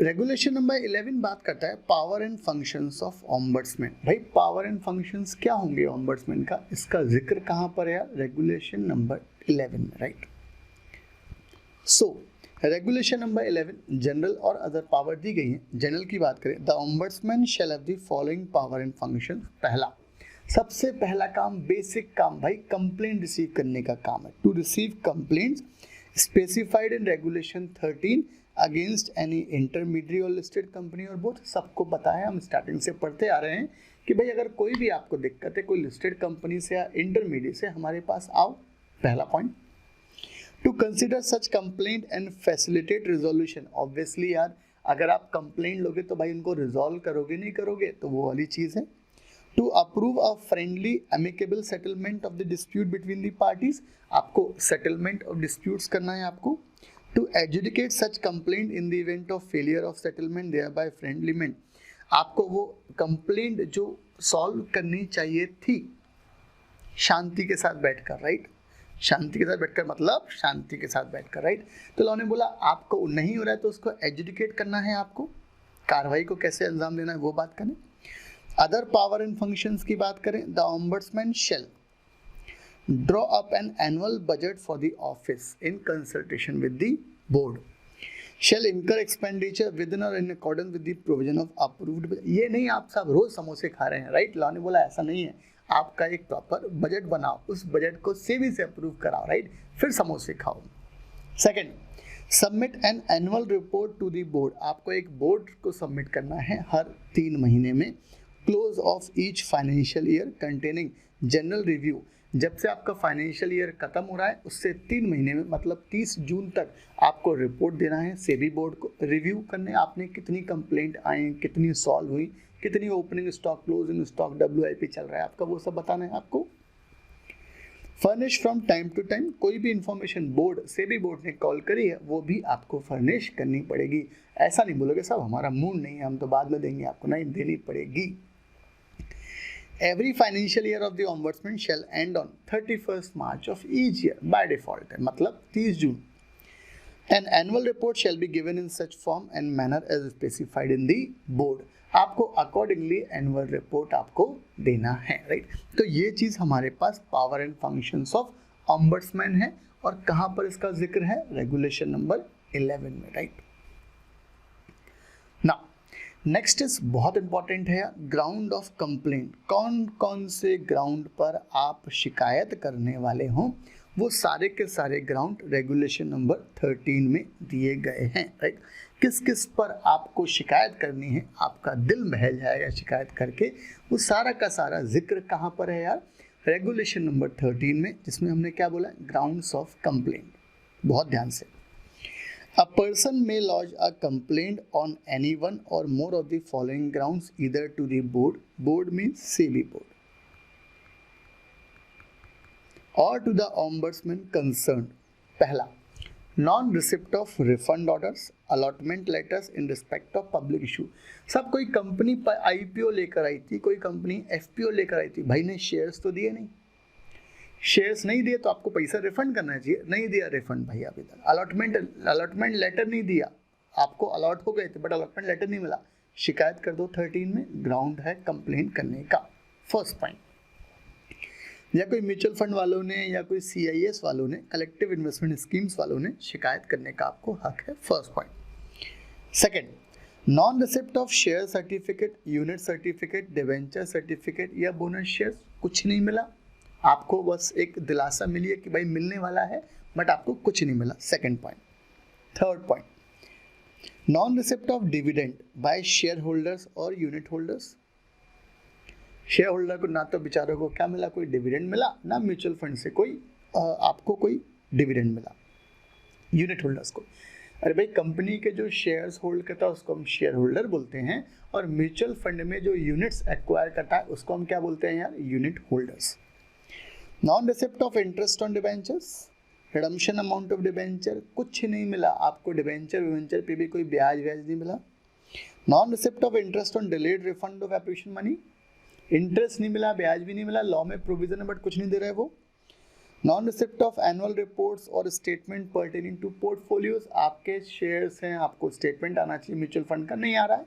रेगुलेशन नंबर 11 बात करता है power and functions of ombudsman. भाई पावर एंड फंक्शंस क्या होंगे ऑम्बड्समैन का, इसका जिक्र कहाँ पर है? रेगुलेशन नंबर 11 में, राइट। सो रेगुलेशन नंबर 11 जनरल और अदर पावर दी गई है। जनरल की बात करें, the ombudsman shall have the following power and functions. पहला, सबसे पहला काम, बेसिक काम भाई, कंप्लेंट रिसीव करने का काम है। To receive complaints specified in regulation 13 against any intermediate और लिस्टेड कंपनी और बोथ। सबको पता है, हम स्टार्टिंग से पढ़ते आ रहे हैं कि भाई अगर कोई भी आपको दिक्कत है कोई लिस्टेड कंपनी से या इंटरमीडिएट से, हमारे पास आओ। पहला point, to consider such complaint and facilitate resolution. Obviously यार अगर आप कंप्लेंट लोगे तो भाई उनको रिजॉल्व करोगे, नहीं करोगे तो वो वाली चीज़ है। To approve a friendly amicable settlement of the dispute between the parties. आपको सेटलमेंट ऑफ डिस्प्यूट्स करना है आपको। To adjudicate such complaint in the event of failure of settlement thereby friendlyment। आपको वो कंप्लेंट जो सॉल्व करनी चाहिए थी शांति के साथ बैठकर, राइट। शांति के साथ बैठकर मतलब शांति के साथ बैठकर, राइट। तो लॉ ने बोला आपको नहीं हो रहा है तो उसको एडजुडिकेट करना है, आपको कार्रवाई को कैसे अंजाम देना है वो बात करें। अदर पावर एंड फंक्शंस की बात करें, the ombudsman shall draw up an annual budget for the office in consultation with the board, shall incur expenditure within or in accordance with the provision of approved budget। ये नहीं आप सब रोज समोसे खा रहे हैं, राइट। लॉ ने बोला ऐसा नहीं है, आपका एक प्रॉपर बजट बनाओ, उस बजट को सेबी से अप्रूव कराओ, राइट, फिर समोसे खाओ। Second, submit an annual report to the board. आपको एक बोर्ड को सबमिट करना है हर 3 महीने में। Close of each financial year containing general review. जब से आपका फाइनेंशियल ईयर खत्म हो रहा है उससे 3 महीने में मतलब 30 जून तक आपको रिपोर्ट देना है सेबी बोर्ड को। रिव्यू करने आपने कितनी कंप्लेंट आई, कितनी सॉल्व हुई, कितनी opening stock, closing stock, WIP चल रहा है आपका, वो सब बताना है आपको। Furnish from time to time. कोई भी इंफॉर्मेशन बोर्ड सेबी बोर्ड ने कॉल करी है वो भी आपको फर्निश करनी पड़ेगी। ऐसा नहीं बोलोगे साहब हमारा मूड नहीं है हम तो बाद में देंगे आपको, नहीं, देनी पड़ेगी। Every financial year of the ombudsman shall end on 31st March of each year by default है, मतलब 30 जून। An annual report shall be given in such form and manner as specified in the board। आपको accordingly annual report आपको देना है, right. तो ये चीज़ हमारे पास power and functions of ombudsman है और कहाँ पर इसका जिक्र है? रेगुलेशन नंबर 11 में, राइट। नाउ नेक्स्ट इज बहुत इंपॉर्टेंट है ग्राउंड ऑफ कंप्लेंट। कौन कौन से ग्राउंड पर आप शिकायत करने वाले हों, वो सारे के सारे ग्राउंड रेगुलेशन नंबर 13 में दिए गए हैं, राइट। किस किस पर आपको शिकायत करनी है, आपका दिल बहल जाएगा शिकायत करके, वो सारा का सारा जिक्र कहाँ पर है यार? रेगुलेशन नंबर 13 में, जिसमें हमने क्या बोला? Grounds of complaint. बहुत ध्यान से। A person may lodge a complaint on any one or more of the following grounds either to the board, board means SEBI board, or to the ombudsman concerned. पहला, non receipt of refund orders, allotment letters in respect of public issue. सब कोई company IPO लेकर आई थी, कोई company FPO लेकर आई थी, भाई ने शेयर्स तो दिए नहीं, शेयर्स नहीं दिए तो आपको पैसा रिफंड करना चाहिए, नहीं दिया रिफंड भाई अभी तक। अलॉटमेंट लेटर नहीं दिया, आपको अलॉट हो गए थे बट अलॉटमेंट लेटर नहीं मिला, शिकायत कर दो 13 में, ग्राउंड है कंप्लेंट करने का। First point. या कोई म्यूचुअल फंड वालों ने या कोई CIS वालों ने, कलेक्टिव इन्वेस्टमेंट स्कीम्स वालों ने शिकायत करने का आपको हक है। First point. Second, non receipt of share certificate, unit certificate, debenture certificate या बोनस शेयर, कुछ नहीं मिला आपको, बस एक दिलासा मिली है कि भाई मिलने वाला है बट आपको कुछ नहीं मिला। Second point. Third point, non receipt of dividend by share holders और यूनिट होल्डर्स। शेयर होल्डर को ना तो बेचारों को क्या मिला, कोई डिविडेंड मिला, ना म्यूचुअल फंड से कोई आपको कोई डिविडेंड मिला। यूनिट होल्डर्स को, अरे भाई कंपनी के जो शेयर्स होल्ड करता है उसको हम शेयर होल्डर बोलते हैं, और म्यूचुअल फंड में जो यूनिट्स एक्वायर करता है उसको हम क्या बोलते हैं यार, unit holders. Non receipt of interest on debentures, redemption amount of debenture, कुछ नहीं मिला आपको, डिबेंचर पे भी कोई ब्याज नहीं मिला। Non receipt of interest on delayed refund of application money, interest नहीं मिला, ब्याज भी नहीं मिला, लॉ में प्रोविजन है बट कुछ नहीं दे रहे वो। Non receipt of annual reports और स्टेटमेंट पर्टेनिंग टू पोर्टफोलियोज, आपके शेयर्स हैं, आपको स्टेटमेंट आना चाहिए, म्यूचुअल फंड का नहीं आ रहा है,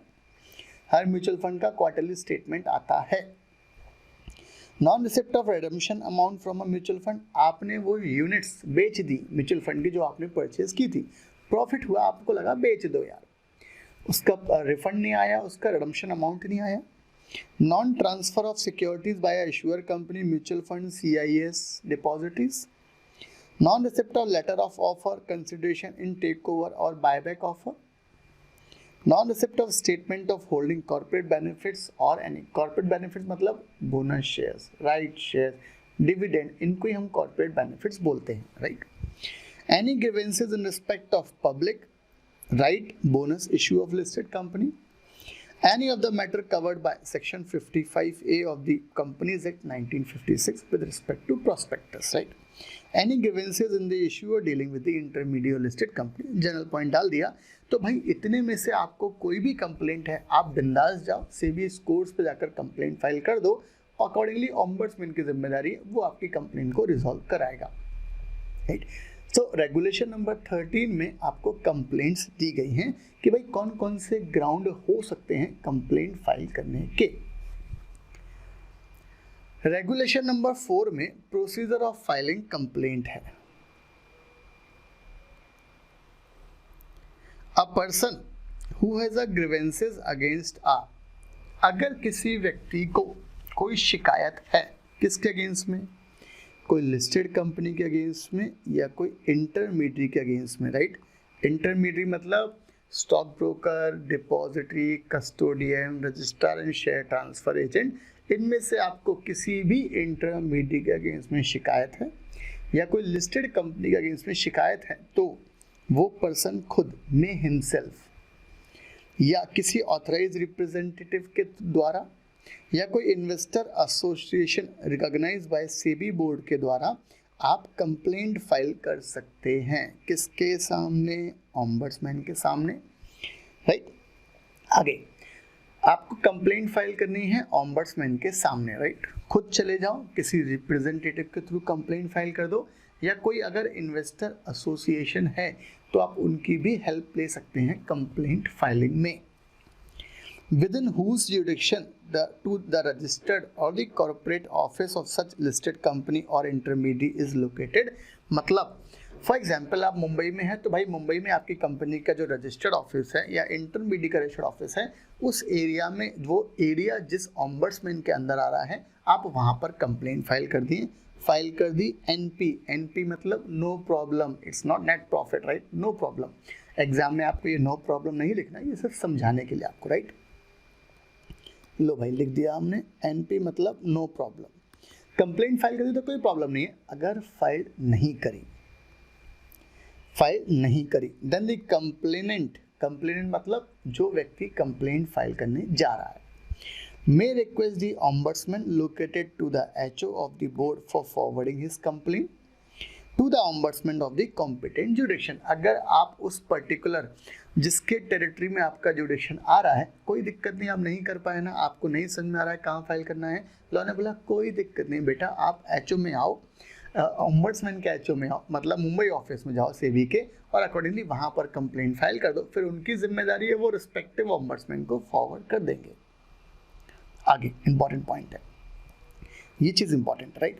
हर म्यूचुअल फंड का क्वार्टरली स्टेटमेंट आता है। Non receipt of redemption amount from a mutual fund, आपने वो यूनिट्स बेच दी म्यूचुअल फंड की जो आपने परचेज की थी, प्रॉफिट हुआ, आपको लगा बेच दो यार, उसका रिफंड नहीं आया, उसका रिडम्पशन अमाउंट नहीं आया। Non transfer of securities by issuer company, mutual fund, CIS depositories. Non receipt of letter of offer, consideration in take over और buyback offer. Non receipt of statement of holding corporate benefits और any corporate benefits मतलब bonus shares, right share, dividend, इनको ही हम corporate benefits बोलते हैं, right. Any grievances in respect of public right, bonus issue of listed company. Any of the matter covered by Section 55A of the Companies Act 1956 with respect to prospectus, right? Any grievances in the issue or dealing with the intermediate listed company, general point डाल दिया। तो भाई इतने में से आपको कोई भी कंप्लेंट है, आप बिंदास जाओ SEBI स्कोर्स पे जाकर कंप्लेंट फाइल कर दो, अकॉर्डिंगली ऑम्बड्समैन की जिम्मेदारी है, वो आपकी कंप्लेंट को रिजॉल्व कराएगा, राइट। सो रेगुलेशन नंबर 13 में आपको कंप्लेंट्स दी गई हैं कि भाई कौन कौन से ग्राउंड हो सकते हैं कंप्लेंट फाइल करने के। रेगुलेशन नंबर 4 में प्रोसीजर ऑफ फाइलिंग कंप्लेंट है। A person who has a grievances against अगर किसी व्यक्ति को कोई शिकायत है, किसके अगेंस्ट में, कोई लिस्टेड कंपनी के अगेंस्ट में या कोई इंटरमीडियरी के अगेंस्ट में, राइट। इंटरमीडियरी मतलब stock broker, depository, custodian, registrar and share transfer agent, इनमें से आपको किसी भी इंटरमीडियरी के अगेंस्ट में शिकायत है या कोई लिस्टेड कंपनी के अगेंस्ट में शिकायत है, तो वो पर्सन खुद में हिमसेल्फ या किसी ऑथराइज रिप्रेजेंटेटिव के द्वारा या कोई investor association recognised by SEBI board के द्वारा आप कंप्लेंट फाइल कर सकते हैं। किसके सामने, ऑम्बड्समैन के सामने, राइट। आगे आपको कंप्लेंट फाइल करनी है ऑम्बड्समैन के सामने, राइट। खुद चले जाओ, किसी रिप्रेजेंटेटिव के थ्रू कंप्लेंट फाइल कर दो, या कोई अगर इन्वेस्टर एसोसिएशन है तो आप उनकी भी हेल्प ले सकते हैं कंप्लेंट फाइलिंग में। Within whose jurisdiction to the registered or the corporate office of such listed company or intermediary is located, मतलब फॉर एग्जाम्पल आप मुंबई में हैं तो भाई मुंबई में आपकी कंपनी का जो रजिस्टर्ड ऑफिस है या इंटरमीडिएट का रजिस्टर्ड ऑफिस है, उस एरिया में, वो एरिया जिस ऑम्बड्समैन के अंदर आ रहा है, आप वहाँ पर कंप्लेंट फाइल कर दिए, फाइल कर दी। NP मतलब no problem, it's not net profit, right, no problem. Exam में आपको ये नो प्रॉब्लम नहीं लिखना, ये सिर्फ समझाने के लिए आपको, राइट। लो भाई लिख दिया हमने, NP मतलब नो प्रॉब्लम। कंप्लेंट फाइल कर दी तो कोई प्रॉब्लम नहीं है। अगर फाइल नहीं करी, फाइल नहीं करी, देन द कंप्लेनेंट, कंप्लेनेंट मतलब जो व्यक्ति कंप्लेंट फाइल करने जा रहा है, may request the ombudsman located to the HO of the board for forwarding his complaint to the ombudsman of the competent jurisdiction। अगर आप उस पर्टिकुलर जिसके टेरिटरी में आपका जुडिक्शन आ रहा है, कोई दिक्कत नहीं, आप नहीं कर पाए ना, आपको नहीं समझ में आ रहा है कहाँ फाइल करना है, लॉ ने बोला कोई दिक्कत नहीं बेटा, आप HO में आओ, ऑम्बड्समैन के HO में आओ, मतलब मुंबई ऑफिस में जाओ सेबी के, और अकॉर्डिंगली वहाँ पर कंप्लेंट फाइल कर दो, फिर उनकी जिम्मेदारी है वो रिस्पेक्टिव ऑम्बड्समैन को फॉरवर्ड कर देंगे। आगे इंपॉर्टेंट पॉइंट है, ये चीज important, right.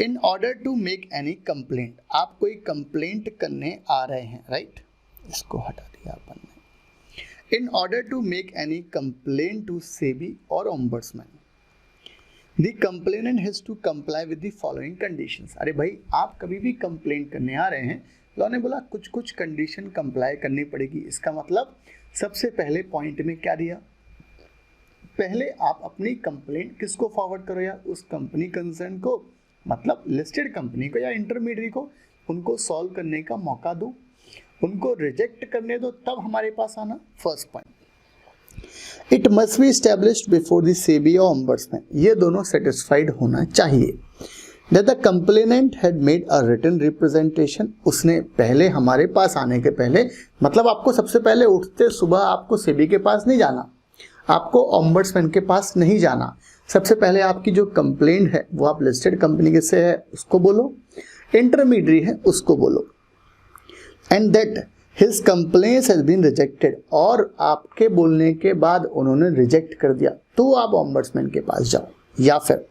In order to make any complaint, आप कोई कंप्लेंट करने आ रहे हैं, राइट, इसको हटा दिया अपन ने। In order to make any complaint to SEBI और ombudsman, the complainant has to comply with the following conditions. अरे भाई आप कभी भी कंप्लेंट करने आ रहे हैं, लॉ ने बोला कुछ कुछ कंडीशन कंप्लाई करनी पड़ेगी। इसका मतलब सबसे पहले पॉइंट में क्या दिया, पहले आप अपनी कंप्लेंट किसको फॉरवर्ड करो यार, उस कंपनी कंसर्न को, मतलब लिस्टेड कंपनी को या इंटरमीडियरी को, उनको सॉल्व करने का मौका दो, उनको रिजेक्ट करने दो, तब हमारे पास आना। First point, it must be established before the SEBI और ऑम्बड्समैन, ये दोनों सेटिस्फाइड होना चाहिए। That the complainant had made a written representation, उसने पहले हमारे पास आने के पहले, मतलब आपको सबसे पहले उठते सुबह आपको सेबी के पास नहीं जाना, आपको ऑम्बड्समैन के पास नहीं जाना, सबसे पहले आपकी जो कंप्लेंट है वो आप लिस्टेड कंपनी के से है उसको बोलो, इंटरमीडियरी है उसको बोलो, and that his complaint has been rejected, और आपके बोलने के बाद उन्होंने रिजेक्ट कर दिया तो आप ऑम्बड्समैन के पास जाओ। या फिर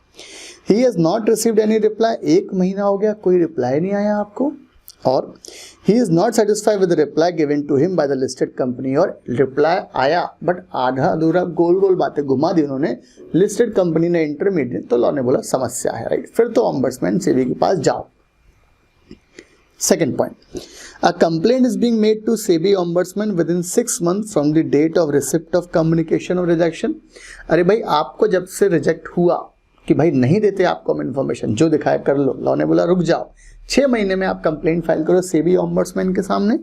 he has not received any reply, 1 महीना हो गया कोई रिप्लाई नहीं आया आपको, और he is not satisfied with the reply given to him by the listed company, और रिप्लाई आया बट आधा अधूरा गोल गोल बातें घुमा दी उन्होंने, लिस्टेड कंपनी ने इंटरमीडिएट, तो लॉ ने बोला समस्या है, राइट, फिर तो ऑम्बड्समैन सेबी के पास जाओ। Second point, a complaint is being made to SEBI ombudsman within 6 months from the date of receipt of communication और रिजेक्शन। अरे भाई आपको जब से रिजेक्ट हुआ कि भाई नहीं देते आपको हम इन्फॉर्मेशन, जो दिखाया कर लो, लॉ ने बोला रुक जाओ, 6 महीने में आप कंप्लेंट फाइल करो सेबी ऑम्बड्समैन के सामने,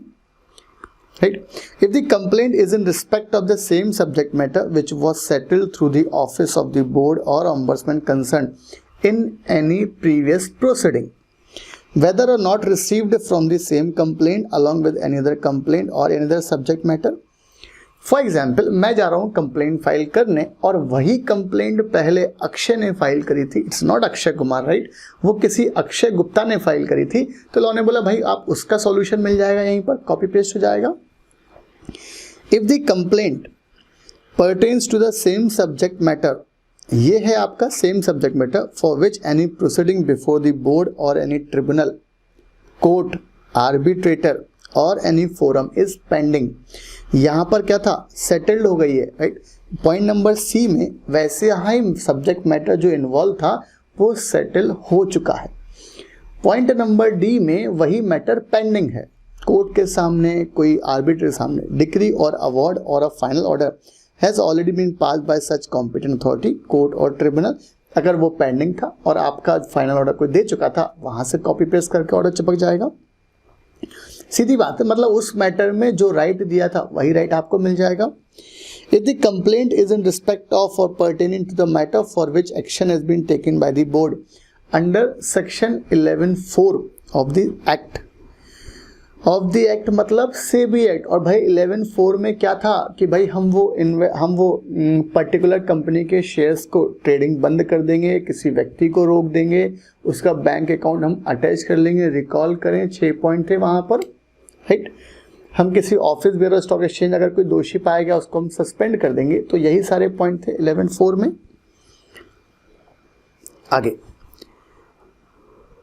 right. If the complaint is in respect of the same subject matter which was settled through the office of the board और ombudsman concern in any previous proceeding, whether or not received from the same complaint along with any other complaint or any other subject matter। For example मैं जा रहा हूँ complaint file करने और वही complaint पहले अक्षय ने फाइल करी थी, it's not Akshay Kumar, right, वो किसी अक्षय गुप्ता ने फाइल करी थी, तो लॉ ने बोला भाई आप उसका सॉल्यूशन मिल जाएगा, यहीं पर कॉपी पेस्ट हो जाएगा। If the complaint pertains to the same subject matter, ये है आपका same subject matter for which any proceeding before the board और एनी ट्रिब्यूनल, कोर्ट, आर्बिट्रेटर और एनी फोरम इज पेंडिंग, यहाँ पर क्या था, सेटल्ड हो गई है, राइट। पॉइंट नंबर सी में वैसे ही सब्जेक्ट मैटर जो इन्वॉल्व था वो सेटल हो चुका है। पॉइंट नंबर डी में वही मैटर पेंडिंग है, कोर्ट के सामने, कोई आर्बिट्रेटर के सामने, डिक्री और अवार्ड और a final order has already been passed by such competent authority, court और ट्रिब्यूनल, अगर वो पेंडिंग था और आपका फाइनल ऑर्डर कोई दे चुका था, वहां से कॉपी पेस्ट करके ऑर्डर चिपक जाएगा। सीधी बात है, मतलब उस मैटर में जो राइट दिया था वही राइट आपको मिल जाएगा। If the complaint is in respect of or pertaining to the matter for which action has been taken by the board under section 11(4) of the act, of the act मतलब SEBI act. और भाई 11(4) में क्या था कि भाई हम वो पर्टिकुलर कंपनी के शेयर्स को ट्रेडिंग बंद कर देंगे, किसी व्यक्ति को रोक देंगे, उसका बैंक अकाउंट हम अटैच कर लेंगे। रिकॉल करें 6 पॉइंट थे वहां पर, राइट। हम किसी ऑफिस बेयर स्टॉक एक्सचेंज अगर कोई दोषी पाया गया उसको हम सस्पेंड कर देंगे, तो यही सारे पॉइंट थे 11(4) में। आगे,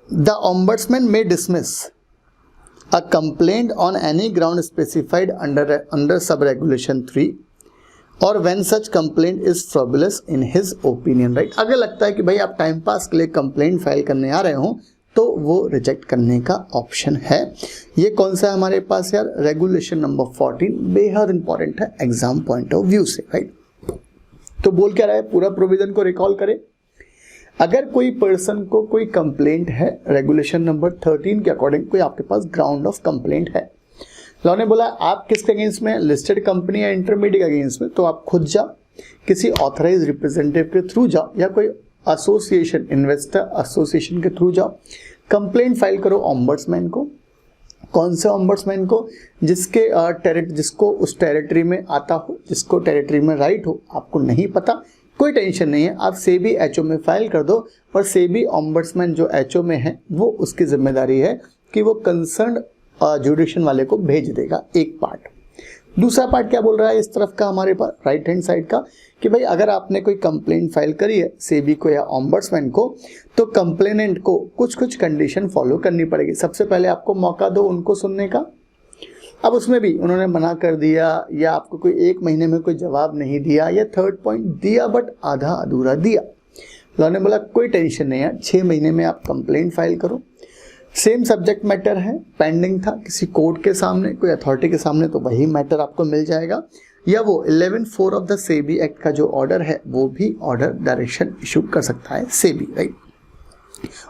द ऑम्बड्समैन में dismiss a complaint on any ground specified under sub-regulation 3 or when such complaint is frivolous in his opinion, right। अगर लगता है कि भाई आप टाइम पास के लिए कंप्लेंट फाइल करने आ रहे हो तो वो रिजेक्ट करने का ऑप्शन है। ये कौन सा है हमारे पास यार, रेगुलेशन नंबर 14, बेहद इंपॉर्टेंट है एग्जाम पॉइंट ऑफ व्यू से, राइट। तो बोल क्या रहा है, पूरा प्रोविजन को रिकॉल करें। अगर कोई पर्सन को कोई कंप्लेंट है रेगुलेशन नंबर 13 के अकॉर्डिंग, कोई आपके पास ग्राउंड ऑफ कंप्लेंट है, लॉ ने बोला आप किसके अगेंस्ट में, लिस्टेड कंपनी या इंटरमीडिएट अगेंस्ट में, तो आप खुद जाओ, किसी ऑथराइज रिप्रेजेंटेटिव के थ्रू जाओ, या कोई एसोसिएशन, इन्वेस्टर एसोसिएशन के थ्रू जाओ, कंप्लेंट फाइल करो ऑम्बड्समैन को। कौन से ऑम्बड्समैन को, जिसको उस टेरिटरी में आता हो, जिसको टेरिटरी में राइट हो। आपको नहीं पता, कोई टेंशन नहीं है, आप सेबी एचओ में फाइल कर दो, और सेबी ऑम्बड्समैन जो एचओ में है वो उसकी जिम्मेदारी है कि वो कंसर्न जुडिशन वाले को भेज देगा, एक पार्ट। दूसरा पार्ट क्या बोल रहा है इस तरफ का हमारे पास राइट हैंड साइड का, कि भाई अगर आपने कोई कंप्लेंट फाइल करी है सेबी को या ऑम्बड्समैन को, तो कंप्लेनेंट को कुछ कंडीशन फॉलो करनी पड़ेगी। सबसे पहले आपको मौका दो उनको सुनने का। अब उसमें भी उन्होंने मना कर दिया, या आपको कोई 1 महीने में कोई जवाब नहीं दिया, या थर्ड पॉइंट दिया बट आधा अधूरा दिया, लॉ ने बोला कोई टेंशन नहीं है, 6 महीने में आप कंप्लेंट फाइल करो। सेम सब्जेक्ट मैटर है, पेंडिंग था किसी कोर्ट के सामने, कोई अथॉरिटी के सामने, तो वही मैटर आपको मिल जाएगा, या वो 11(4) ऑफ द सेबी एक्ट का जो ऑर्डर है वो भी ऑर्डर डायरेक्शन इशू कर सकता है सेबी, राइट।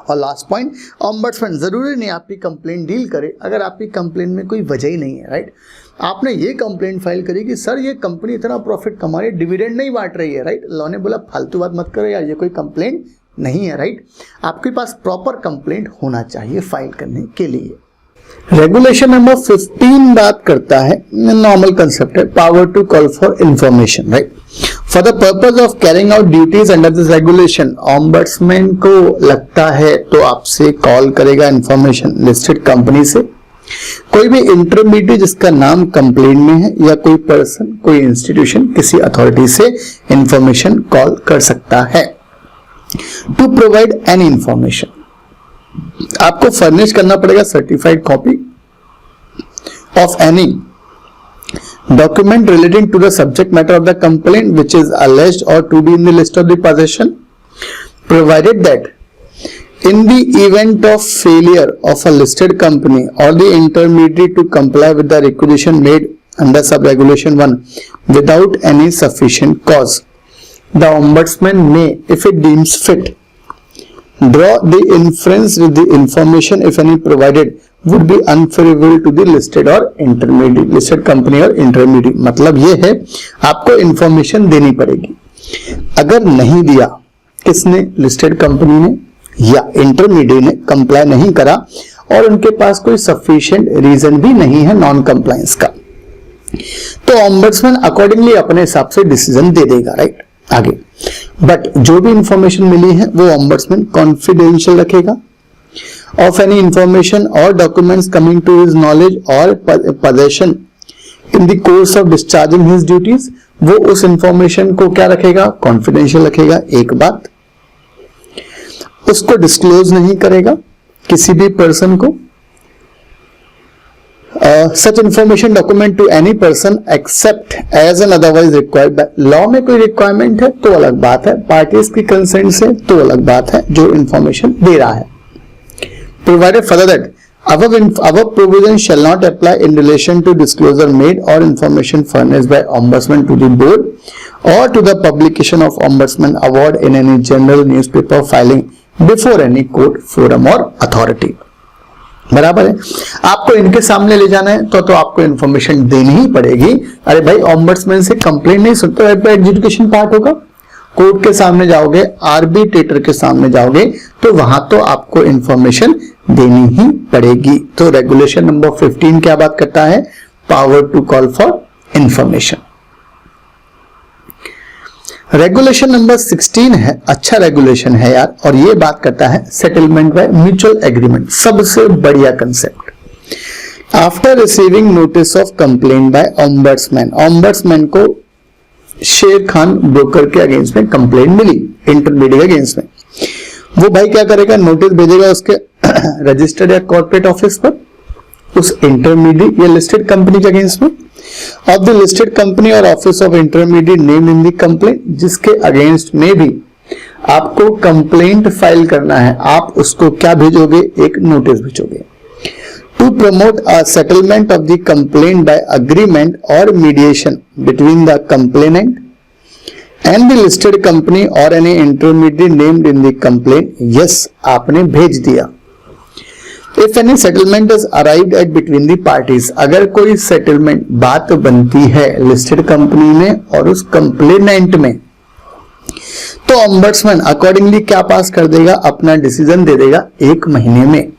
और लास्ट पॉइंट, ऑम्बड्समैन जरूरी नहीं आपकी कंप्लेंट डील करे अगर आपकी कंप्लेंट में कोई वजह ही नहीं है, राइट। आपने ये कंप्लेंट फाइल करी कि सर ये कंपनी इतना प्रॉफिट कमा रही है, डिविडेंड नहीं बांट रही है, राइट। लॉ ने बोला फालतू बात मत करो यार, ये कोई कंप्लेंट नहीं है, राइट। आपके पास प्रॉपर कंप्लेंट होना चाहिए फाइल करने के लिए। रेगुलेशन नंबर 15 बात करता है, नॉर्मल कंसेप्ट है, power to call for information, right. For the purpose of carrying out duties under this regulation, ombudsman को लगता है तो आपसे कॉल करेगा इंफॉर्मेशन लिस्टेड कंपनी से, कोई भी इंटरमीडिएट जिसका नाम कंप्लेंट में है, या कोई पर्सन, कोई इंस्टीट्यूशन, किसी अथॉरिटी से इंफॉर्मेशन कॉल कर सकता है। टू प्रोवाइड एनी इंफॉर्मेशन, आपको फर्निश करना पड़ेगा certified copy of any document relating to the subject matter of the complaint which is alleged or to be in the list of the possession, provided that in the event of failure of a listed company or the intermediary to comply with the requisition made under sub-regulation 1 without any sufficient cause, the ombudsman may, if it deems fit, draw the inference with the information, if any provided, would be unfavorable to the listed or intermediate, listed company और intermediate। मतलब ये है आपको information देनी पड़ेगी। अगर नहीं दिया, किसने, लिस्टेड कंपनी ने या इंटरमीडिएट ने कंप्लाई नहीं करा, और उनके पास कोई सफिशिएंट रीजन भी नहीं है नॉन कंप्लायंस का, तो ऑम्बड्समैन अकॉर्डिंगली अपने हिसाब से डिसीजन दे देगा, राइट। आगे, बट जो भी इंफॉर्मेशन मिली है वो ऑम्बड्समैन कॉन्फिडेंशियल रखेगा। Of any information or documents coming to his knowledge or possession in the course of discharging his duties, वो उस इंफॉर्मेशन को क्या रखेगा, कॉन्फिडेंशियल रखेगा। एक बात, उसको डिस्क्लोज नहीं करेगा किसी भी पर्सन को। such information document to any person except as and otherwise required by law। में कोई रिक्वायरमेंट है तो अलग बात है, पार्टीज की कंसेंट से तो अलग बात है, जो इंफॉर्मेशन दे रहा है। Provided further that our provision shall not apply in relation to disclosure made or information furnished by ombudsman to the board or to the publication of ombudsman award in any general newspaper filing before any court, forum or authority। बराबर है, आपको इनके सामने ले जाना है तो आपको इन्फॉर्मेशन देनी ही पड़ेगी। अरे भाई ऑम्बड्समैन से कंप्लेंट नहीं सुनते, एजुकेशन पार्ट होगा, कोर्ट के सामने जाओगे, आर्बिट्रेटर के सामने जाओगे, तो वहां तो आपको इंफॉर्मेशन देनी ही पड़ेगी। तो रेगुलेशन नंबर 15 क्या बात करता है, power to call for information. Regulation number 16 है, अच्छा रेगुलेशन है यार, और ये बात करता है सेटलमेंट बाय म्यूचुअल एग्रीमेंट, सबसे बढ़िया concept. After receiving notice of complaint by ombudsman, ombudsman को शेर खान ब्रोकर के अगेंस्ट में कंप्लेंट मिली इंटरमीडिएट अगेंस्ट में, वो भाई क्या करेगा, नोटिस भेजेगा उसके रजिस्टर्ड या कॉर्पोरेट ऑफिस पर, उस इंटरमीडिएट या लिस्टेड कंपनी के अगेंस्ट में, ऑफ द लिस्टेड कंपनी और office of intermediate name in the complaint, जिसके अगेंस्ट में भी आपको कंप्लेंट फाइल करना है, आप उसको क्या भेजोगे, एक नोटिस भेजोगे। To promote a settlement of the complaint by agreement or mediation between the complainant and the listed company or any intermediate named in the complaint, yes आपने भेज दिया। If any settlement is arrived at between the parties, अगर कोई settlement बात बनती है listed company में और उस कंप्लेनेंट में, तो ऑम्बड्समैन अकॉर्डिंगली क्या पास कर देगा, अपना डिसीजन दे देगा 1 महीने में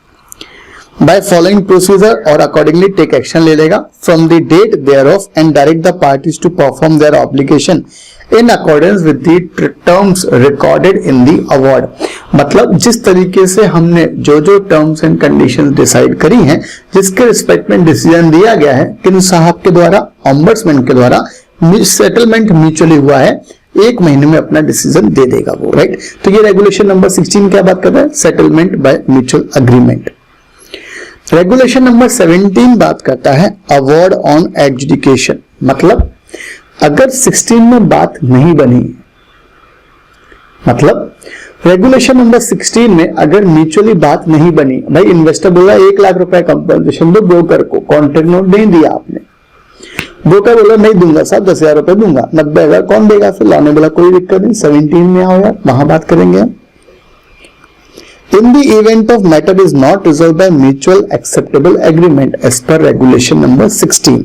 बाय फॉलोइंग प्रोसीजर, और अकॉर्डिंगली टेक एक्शन ले लेगा from the date thereof and direct the parties to perform their obligation in accordance with the terms recorded in the award. मतलब जिस तरीके से हमने जो जो टर्म्स एंड कंडीशंस डिसाइड करी हैं, जिसके रिस्पेक्ट में डिसीजन दिया गया है किन साहब के द्वारा, ऑम्बड्समैन के द्वारा, सेटलमेंट म्यूचुअली हुआ है, 1 महीने में अपना डिसीजन दे देगा वो, राइट। तो ये रेगुलेशन नंबर 16 क्या बात कर रहा है, settlement by mutual agreement. Regulation number 17 बात करता है अवार्ड ऑन एडजुडिकेशन। मतलब अगर 16 में बात नहीं बनी, मतलब रेगुलेशन नंबर 16 में अगर म्यूचुअली बात नहीं बनी, भाई इन्वेस्टर बोला 1 लाख रुपए कंपनसेशन दो ब्रोकर को, कॉन्ट्रैक्ट नोट नहीं दिया आपने, ब्रोकर बोला नहीं दूंगा साहब 10,000 रुपए दूंगा, 90,000 कौन देगा, फिर लॉ ने बोला कोई दिक्कत नहीं 17 में आओ यार, वहां बात करेंगे हम। In the event of matter is not resolved by mutual acceptable agreement as per regulation number 16,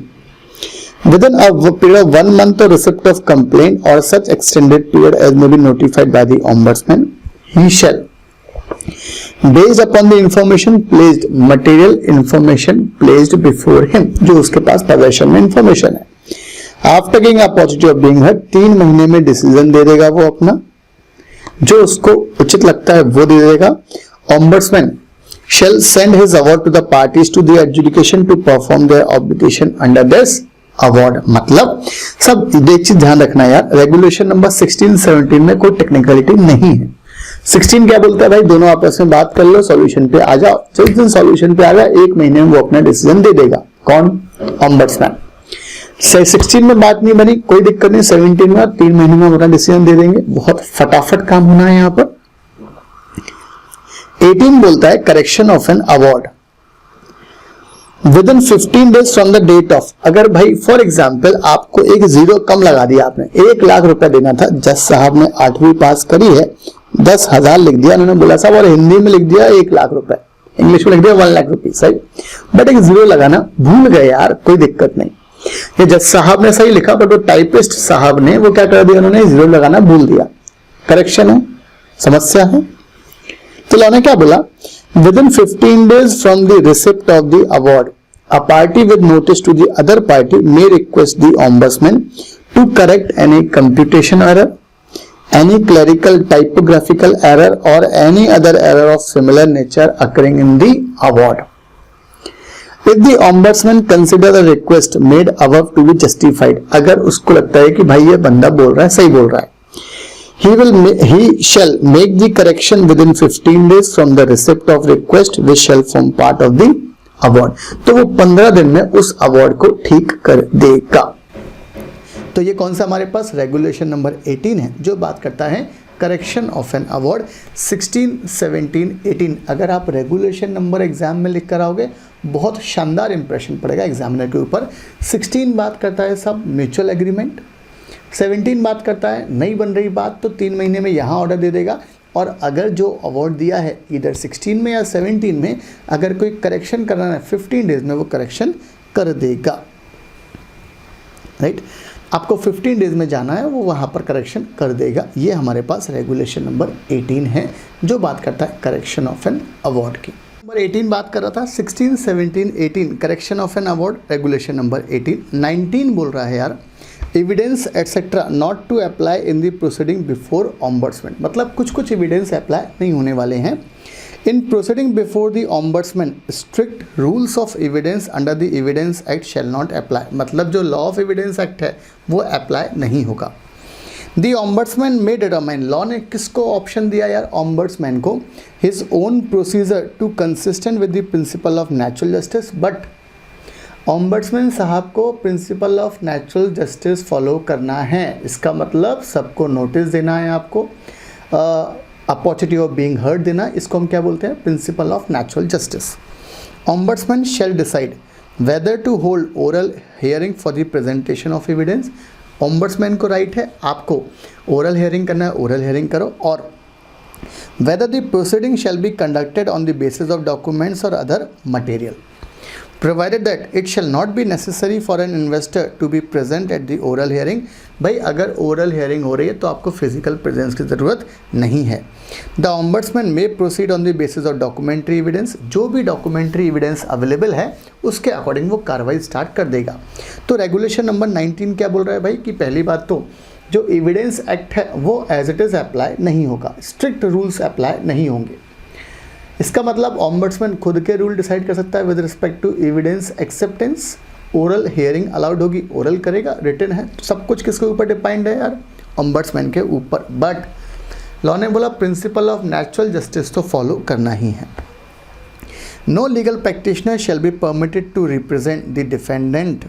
within a period of 1 month of receipt of complaint or such extended period as may be notified by the ombudsman, he shall, based upon the information placed, material information placed before him, जो उसके पास possession में information है, after getting a opportunity of being heard, 3 महीने में decision दे देगा वो अपना, जो उसको उचित लगता है वो दे देगा। Ombudsman shall send his award to the parties to the adjudication to perform their obligation under this award। मतलब सब एक चीज ध्यान रखना यार, रेगुलेशन नंबर 16-17 में कोई टेक्निकलिटी नहीं है। 16 क्या बोलता है, भाई दोनों आपस में बात कर लो, सॉल्यूशन पे आ जाओ, जिस दिन सॉल्यूशन पे आ गया 1 महीने में वो अपना डिसीजन दे देगा। कौन, ऑम्बड्समैन। 16 में बात नहीं बनी, कोई दिक्कत नहीं, 17 में 3 महीने में अपना डिसीजन दे देंगे, बहुत फटाफट काम होना है यहाँ पर। 18 बोलता है correction of an award within 15 days from the date of. अगर भाई फॉर एग्जाम्पल आपको एक 0 कम लगा दिया, आपने 1 लाख रुपए देना था, जज साहब ने 8वीं पास करी है, 10,000 लिख दिया, उन्होंने बोला साहब, और हिंदी में लिख दिया 1 लाख रुपए, इंग्लिश में लिख दिया 1 लाख रुपीज, सही, बट एक 0 लगाना भूल गए यार, कोई दिक्कत नहीं, ये जज साहब ने सही लिखा, बट वो टाइपिस्ट साहब ने वो क्या कर दिया, उन्होंने 0 लगाना भूल दिया, करेक्शन है, समस्या है। तो लॉ ने क्या बोला, with in 15 days from the receipt of the award, a party with notice to the other party may request the ombudsman to correct any computation error, any clerical typographical error or any other error of similar nature occurring in the award. If the ombudsman consider the request made above to be justified, अगर उसको लगता है कि भाई ये बंदा बोल रहा है, सही बोल रहा है, he shall make the correction within 15 days from the receipt of request which shall form part of the award। तो वो 15 दिन में उस अवार्ड को ठीक कर देगा। तो ये कौन सा हमारे पास रेगुलेशन नंबर 18 है, जो बात करता है करेक्शन ऑफ एन अवार्ड। 16, 17, 18 अगर आप रेगुलेशन नंबर एग्जाम में लिख कर आओगे, बहुत शानदार इंप्रेशन पड़ेगा एग्जामिनर के ऊपर। 16 बात करता है सब म्यूचुअल एग्रीमेंट, 17 बात करता है नहीं बन रही बात तो 3 महीने में यहाँ ऑर्डर दे देगा, और अगर जो अवार्ड दिया है इधर 16 में या 17 में अगर कोई करेक्शन करना है 15 डेज में वो करेक्शन कर देगा, राइट। आपको 15 डेज में जाना है, वो वहाँ पर करेक्शन कर देगा। ये हमारे पास रेगुलेशन नंबर 18 है, जो बात करता है करेक्शन ऑफ एन अवार्ड की। नंबर 18 बात कर रहा था 16, 17, 18 correction of an award, regulation number 18। 19 बोल रहा है यार evidence etcetera not to apply in the proceeding before ombudsman. मतलब कुछ एविडेंस अप्लाई नहीं होने वाले हैं in proceeding before the ombudsman. Strict rules of evidence under the evidence act shall not apply. मतलब जो लॉ ऑफ एविडेंस एक्ट है वो अप्लाई नहीं होगा। The ombudsman may determine, law ने किसको ऑप्शन दिया यार, ऑम्बड्समैन को, his own procedure to consistent with the principle of natural justice. But ombudsman साहब को principle of natural justice follow करना है। इसका मतलब सबको नोटिस देना है, आपको अपॉर्चुनिटी ऑफ बीइंग हर्ड देना, इसको हम क्या बोलते हैं, principle of natural justice. Ombudsman shall decide whether to hold oral hearing for the presentation of evidence. Ombudsman को राइट है आपको ओरल हियरिंग करना है, ओरल हियरिंग करो, और whether the proceeding shall be conducted on the basis of documents or other material, provided that it shall not be necessary for an investor to be present at the oral hearing। भाई अगर oral hearing हो रही है तो आपको physical presence की ज़रूरत नहीं है। The ombudsman may proceed on the basis of documentary evidence, जो भी डॉक्यूमेंट्री एविडेंस अवेलेबल है उसके अकॉर्डिंग वो कार्रवाई स्टार्ट कर देगा। तो रेगुलेशन नंबर 19 क्या बोल रहा है भाई कि पहली बात तो जो एविडेंस एक्ट है वो एज इट इज़ अप्लाई नहीं होगा, स्ट्रिक्ट रूल्स अप्लाई नहीं होंगे। इसका मतलब ऑम्बड्समैन खुद के रूल डिसाइड कर सकता है with respect to evidence acceptance. Oral hearing allowed होगी, ओरल करेगा, रिटन है, तो सब कुछ किसके ऊपर डिपेंड है यार, ऑम्बड्समैन के ऊपर। बट लॉ ने बोला प्रिंसिपल ऑफ नेचुरल जस्टिस तो फॉलो करना ही है। No legal practitioner shall be permitted to represent the defendant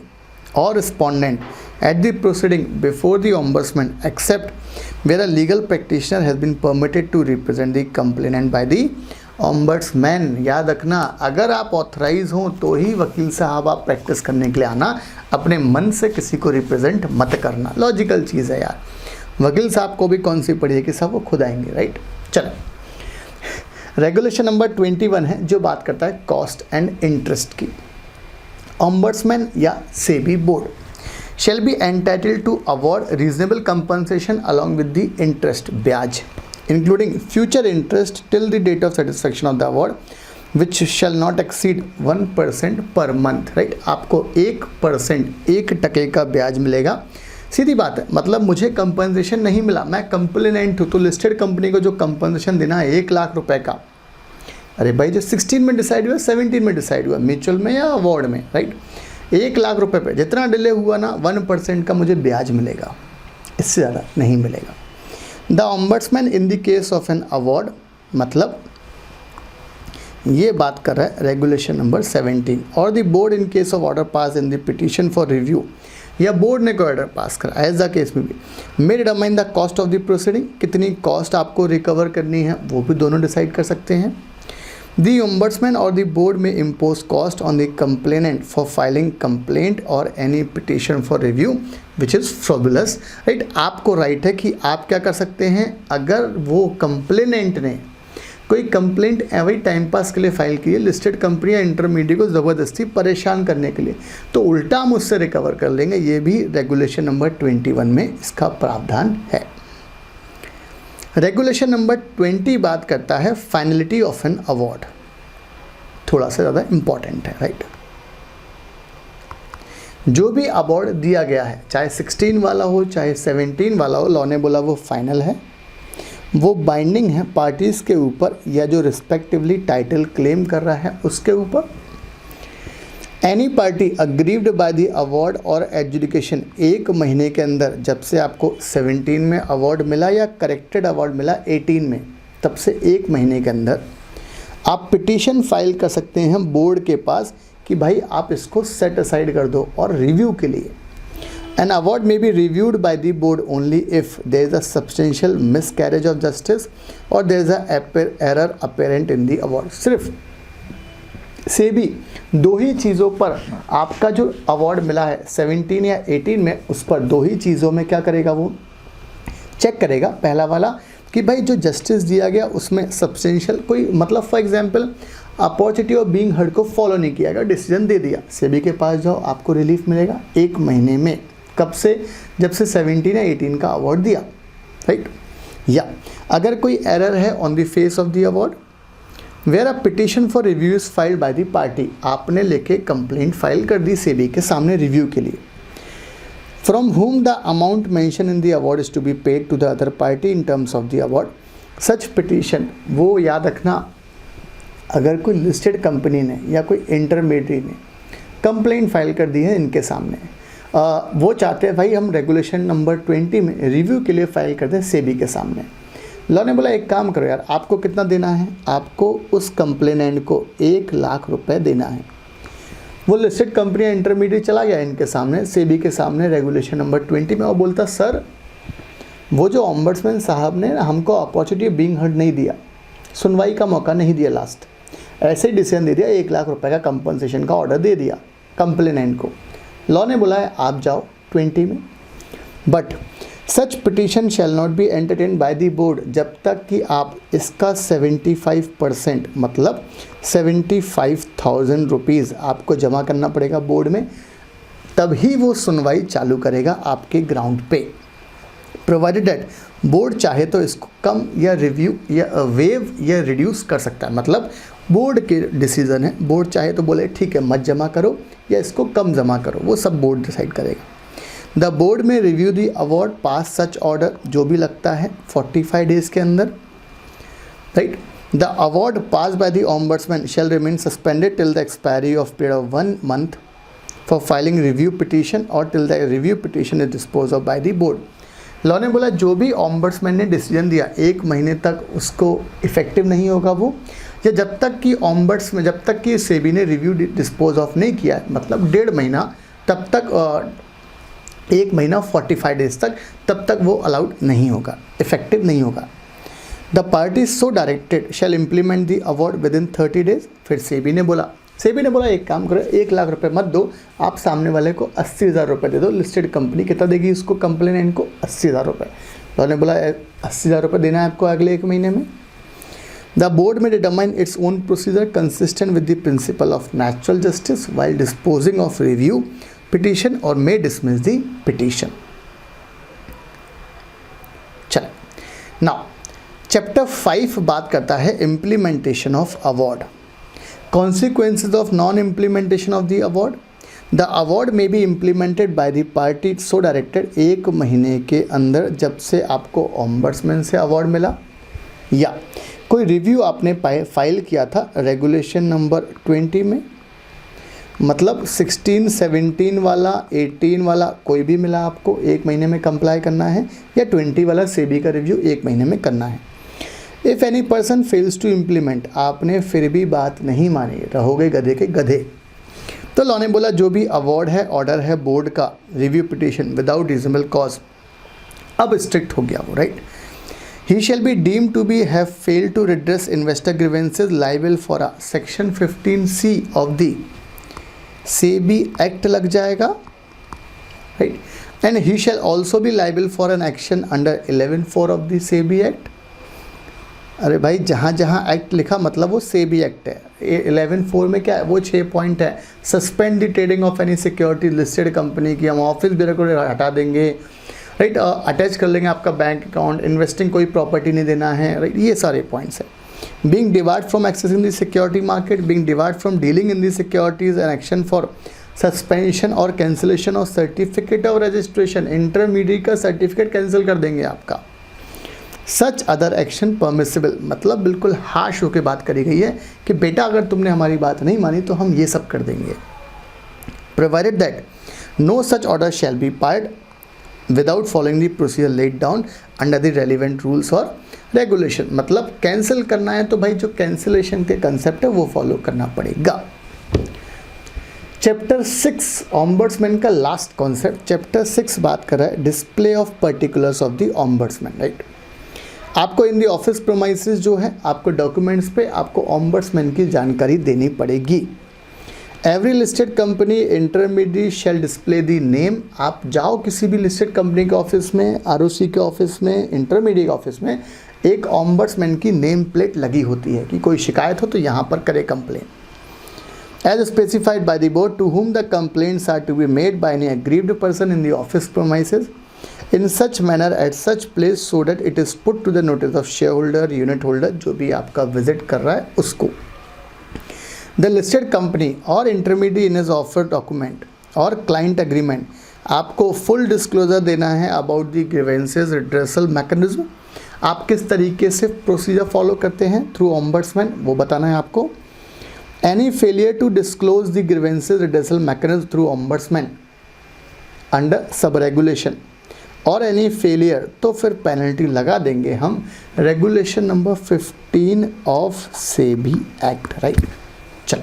or respondent at the proceeding before the ombudsman except where a legal practitioner has been permitted to represent the complainant by the ombudsman। याद रखना अगर आप authorise हो तो ही वकील साहब आप practice करने के लिए आना, अपने मन से किसी को रिप्रेजेंट मत करना। लॉजिकल चीज़ है यार, वकील साहब को भी कौन सी पड़ी है कि सब वो खुद आएंगे, राइट। चलो रेगुलेशन नंबर 21 है जो बात करता है कॉस्ट एंड इंटरेस्ट की। Ombudsman या SEBI board shall be entitled to award reasonable compensation along with the interest ब्याज including future interest till the date of satisfaction of the award which shall not exceed 1% per month, right। आपको 1%, 1% का ब्याज मिलेगा। सीधी बात है, मतलब मुझे compensation नहीं मिला, मैं कंप्लेनेंट हूँ, तो लिस्टेड कंपनी को जो कंपनसेशन देना है 1 लाख रुपए का, अरे भाई जो 16 में डिसाइड हुआ, 17 में डिसाइड हुआ, म्यूचुअल में या अवार्ड में, राइट, 1 लाख रुपए पे जितना डिले हुआ ना 1% का मुझे ब्याज मिलेगा, इससे ज़्यादा नहीं मिलेगा। The ombudsman in the case of an award, मतलब ये बात कर रहा है रेगुलेशन नंबर 17, और the board in case of order pass in the petition for review, या बोर्ड ने कोई ऑर्डर पास करा एज द केस में भी may determine the cost of the proceeding, कितनी कॉस्ट आपको रिकवर करनी है वो भी दोनों डिसाइड कर सकते हैं। The ombudsman or the board may impose cost on the complainant for filing complaint or any petition for review which is frivolous, right। आपको राइट है कि आप क्या कर सकते हैं, अगर वो कंप्लेनेंट ने कोई कंप्लेंट वही टाइम पास के लिए फाइल की है, लिस्टेड कंपनी या इंटरमीडिएट को ज़बरदस्ती परेशान करने के लिए, तो उल्टा हम उससे रिकवर कर लेंगे। ये भी रेगुलेशन नंबर 21 में इसका प्रावधान है। रेगुलेशन नंबर 20 बात करता है फाइनलिटी ऑफ एन अवार्ड, थोड़ा सा ज़्यादा इम्पॉर्टेंट है, राइट। जो भी अवार्ड दिया गया है, चाहे 16 वाला हो चाहे 17 वाला हो, लॉ ने बोला वो फाइनल है, वो बाइंडिंग है पार्टीज़ के ऊपर या जो रिस्पेक्टिवली टाइटल क्लेम कर रहा है उसके ऊपर। Any party aggrieved by the award और एडजुडिकेशन, 1 महीने के अंदर, जब से आपको 17 में अवार्ड मिला या करेक्टेड अवार्ड मिला 18 में, तब से 1 महीने के अंदर आप पिटीशन फाइल कर सकते हैं बोर्ड के पास कि भाई आप इसको सेट असाइड कर दो और रिव्यू के लिए। An award may be reviewed by the board only if there is a substantial miscarriage of justice or there is an error apparent in the award. सिर्फ SEBI 2 ही चीज़ों पर आपका जो अवार्ड मिला है 17 या 18 में, उस पर 2 ही चीज़ों में क्या करेगा, वो चेक करेगा। पहला वाला कि भाई जो जस्टिस दिया गया उसमें सब्सटेंशियल कोई, मतलब for example opportunity of being heard को फॉलो नहीं किया गया, डिसीजन दे दिया, SEBI के पास जाओ, आपको रिलीफ मिलेगा 1 महीने में। कब से, जब से 17 या 18 का अवार्ड दिया, राइट। या अगर कोई एरर है on the face of the award, where a petition for review is filed by the party, आपने लेके कंप्लेंट फाइल कर दी SEBI के सामने रिव्यू के लिए, from whom the amount mention in the award is to be paid to the other party in terms of the award. Such petition, वो याद रखना, अगर कोई लिस्टेड कंपनी ने या कोई इंटरमीडिएट ने कंप्लेंट फाइल कर दी है इनके सामने, वो चाहते हैं भाई हम रेगुलेशन नंबर 20 में रिव्यू के लिए फाइल कर दें SEBI के सामने। लॉ ने बोला एक काम करो यार, आपको कितना देना है, आपको उस कंप्लेनेंट को 1 लाख रुपए देना है। वो लिस्टेड कंपनी इंटरमीडिएट चला गया इनके सामने, SEBI के सामने रेगुलेशन नंबर 20 में, और बोलता सर वो जो ऑम्बड्समैन साहब ने हमको अपॉर्चुनिटी बीइंग हर्ड नहीं दिया, सुनवाई का मौका नहीं दिया, लास्ट ऐसे ही डिसीजन दे दिया, 1 लाख रुपए का कंपनसेशन का ऑर्डर दे दिया कंप्लेनेंट को। लॉ ने बोला है आप जाओ 20 में, but such petition shell not be entertain bye the board, जब तक कि आप इसका 75% मतलब 75,000 रुपीज़ आपको जमा करना पड़ेगा बोर्ड में, तभी वो सुनवाई चालू करेगा आपके ग्राउंड पे। प्रोवाइडेड दैट बोर्ड चाहे तो इसको कम या रिव्यू या वेव या रिड्यूस कर सकता है, मतलब बोर्ड के डिसीजन है। बोर्ड चाहे तो बोले ठीक है मत जमा करो या इसको कम जमा करो, वो सब बोर्ड डिसाइड करेगा। The board may review the award pass such order, जो भी लगता है 45 डेज के अंदर, right. The award pass by the ombudsman shall remain suspended till the expiry of period of 1 month for filing review petition or till the review petition is dispose of by the board. Law ने बोला जो भी ombudsman ने decision दिया 1 महीने तक उसको effective नहीं होगा वो, या जब तक कि सेबी ने रिव्यू डिस्पोज ऑफ नहीं किया, मतलब 1.5 महीना, तब तक 1 महीना 45 डेज तक, तब तक वो अलाउड नहीं होगा, इफेक्टिव नहीं होगा। The party so directed shall implement the award within 30 days. फिर सेबी ने बोला एक काम करो, 1 लाख रुपए मत दो, आप सामने वाले को 80,000 रुपये दे दो। लिस्टेड कंपनी कितना देगी उसको, कंप्लेनेंट को 80,000 रुपये। तो उन्होंने बोला 80,000 रुपये देना है आपको अगले 1 महीने में। The board may determine its own procedure consistent with the principle of natural justice while disposing of review petition or may dismiss the petition. चलो नाउ चैप्टर 5 बात करता है implementation of award. Consequences of non implementation of the award. The award may be implemented by the party so directed, 1 महीने के अंदर जब से आपको ऑम्बड्समैन से अवार्ड मिला, या कोई रिव्यू आपने फाइल किया था रेगुलेशन नंबर 20 में, मतलब 16, 17 वाला, 18 वाला कोई भी मिला आपको 1 महीने में कंप्लाई करना है, या 20 वाला सेबी का रिव्यू 1 महीने में करना है। If any person fails to implement, आपने फिर भी बात नहीं मानी, रहोगे गधे के गधे। तो लॉ ने बोला जो भी अवार्ड है, ऑर्डर है बोर्ड का, review petition without reasonable cause, अब स्ट्रिक्ट हो गया वो, right. He shall be deemed to be have failed to redress investor grievances liable for a section 15C of the SEBI Act लग जाएगा, right? And he shall also be liable for an action under 11(4) of the SEBI Act। अरे भाई जहाँ जहाँ act लिखा मतलब वो SEBI act है। 11(4) में क्या है, वो 6 पॉइंट है। Suspend the trading of any security listed company की, हम ऑफिस बेयर को हटा देंगे, राइट। अटैच कर लेंगे आपका बैंक अकाउंट, इन्वेस्टिंग कोई प्रॉपर्टी नहीं देना है, राइट। ये सारे पॉइंट्स हैं। Being debarred from accessing the security market, being debarred from dealing in the securities and action for suspension or cancellation of certificate of registration, intermediate का certificate cancel कर देंगे आपका। सच अदर एक्शन परमिसिबल, मतलब बिल्कुल harsh होकर बात करी गई है कि बेटा अगर तुमने हमारी बात नहीं मानी तो हम ये सब कर देंगे। Provided that no such order shall be passed without following the procedure laid down under the relevant rules or regulation, मतलब कैंसिल करना है तो भाई जो कैंसिलेशन के कंसेप्ट है वो फॉलो करना पड़ेगा। चैप्टर 6 ऑम्बड्समैन का लास्ट कॉन्सेप्ट। चैप्टर 6 बात कर रहा है display of particulars of the ombudsman, right. आपको इन दी ऑफिस प्रोमाइसेस जो है आपको डॉक्यूमेंट्स पे आपको ऑम्बड्समैन की जानकारी देनी पड़ेगी। Every listed company intermediate shall display the name. आप जाओ किसी भी लिस्टेड कंपनी के ऑफिस में, आरओसी के ऑफिस में, इंटरमीडिएट ऑफिस में, एक ऑम्बड्समैन की नेम प्लेट लगी होती है कि कोई शिकायत हो तो यहाँ पर करे complain. As specified by the board to whom the complaints are to be made by any aggrieved person in the office premises in such manner at such place so that it is put to the notice of shareholder, unit holder, जो भी आपका visit कर रहा है उसको। The listed company or intermediary in his offer document और client agreement आपको full disclosure देना है about the grievances redressal mechanism। आप किस तरीके से प्रोसीजर फॉलो करते हैं थ्रू ombudsman वो बताना है आपको। Any failure to disclose the grievances redressal mechanism through ombudsman under sub regulation और एनी फेलियर तो फिर पेनल्टी लगा देंगे हम regulation number 15 of SEBI act, right. चलो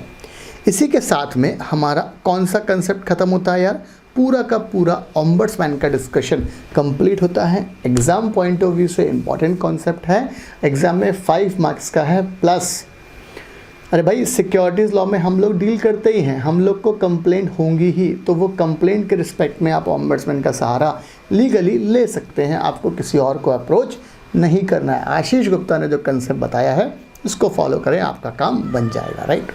इसी के साथ में हमारा कौन सा कंसेप्ट खत्म होता है यार, पूरा का पूरा ऑम्बड्समैन का डिस्कशन कंप्लीट होता है। एग्जाम पॉइंट ऑफ व्यू से इंपॉर्टेंट कॉन्सेप्ट है, एग्जाम में 5 मार्क्स का है, प्लस अरे भाई सिक्योरिटीज़ लॉ में हम लोग डील करते ही हैं, हम लोग को कंप्लेंट होंगी ही, तो वो कंप्लेंट के रिस्पेक्ट में आप ऑम्बड्समैन का सहारा लीगली ले सकते हैं, आपको किसी और को अप्रोच नहीं करना है। आशीष गुप्ता ने जो कंसेप्ट बताया है इसको फॉलो करें, आपका काम बन जाएगा, राइट।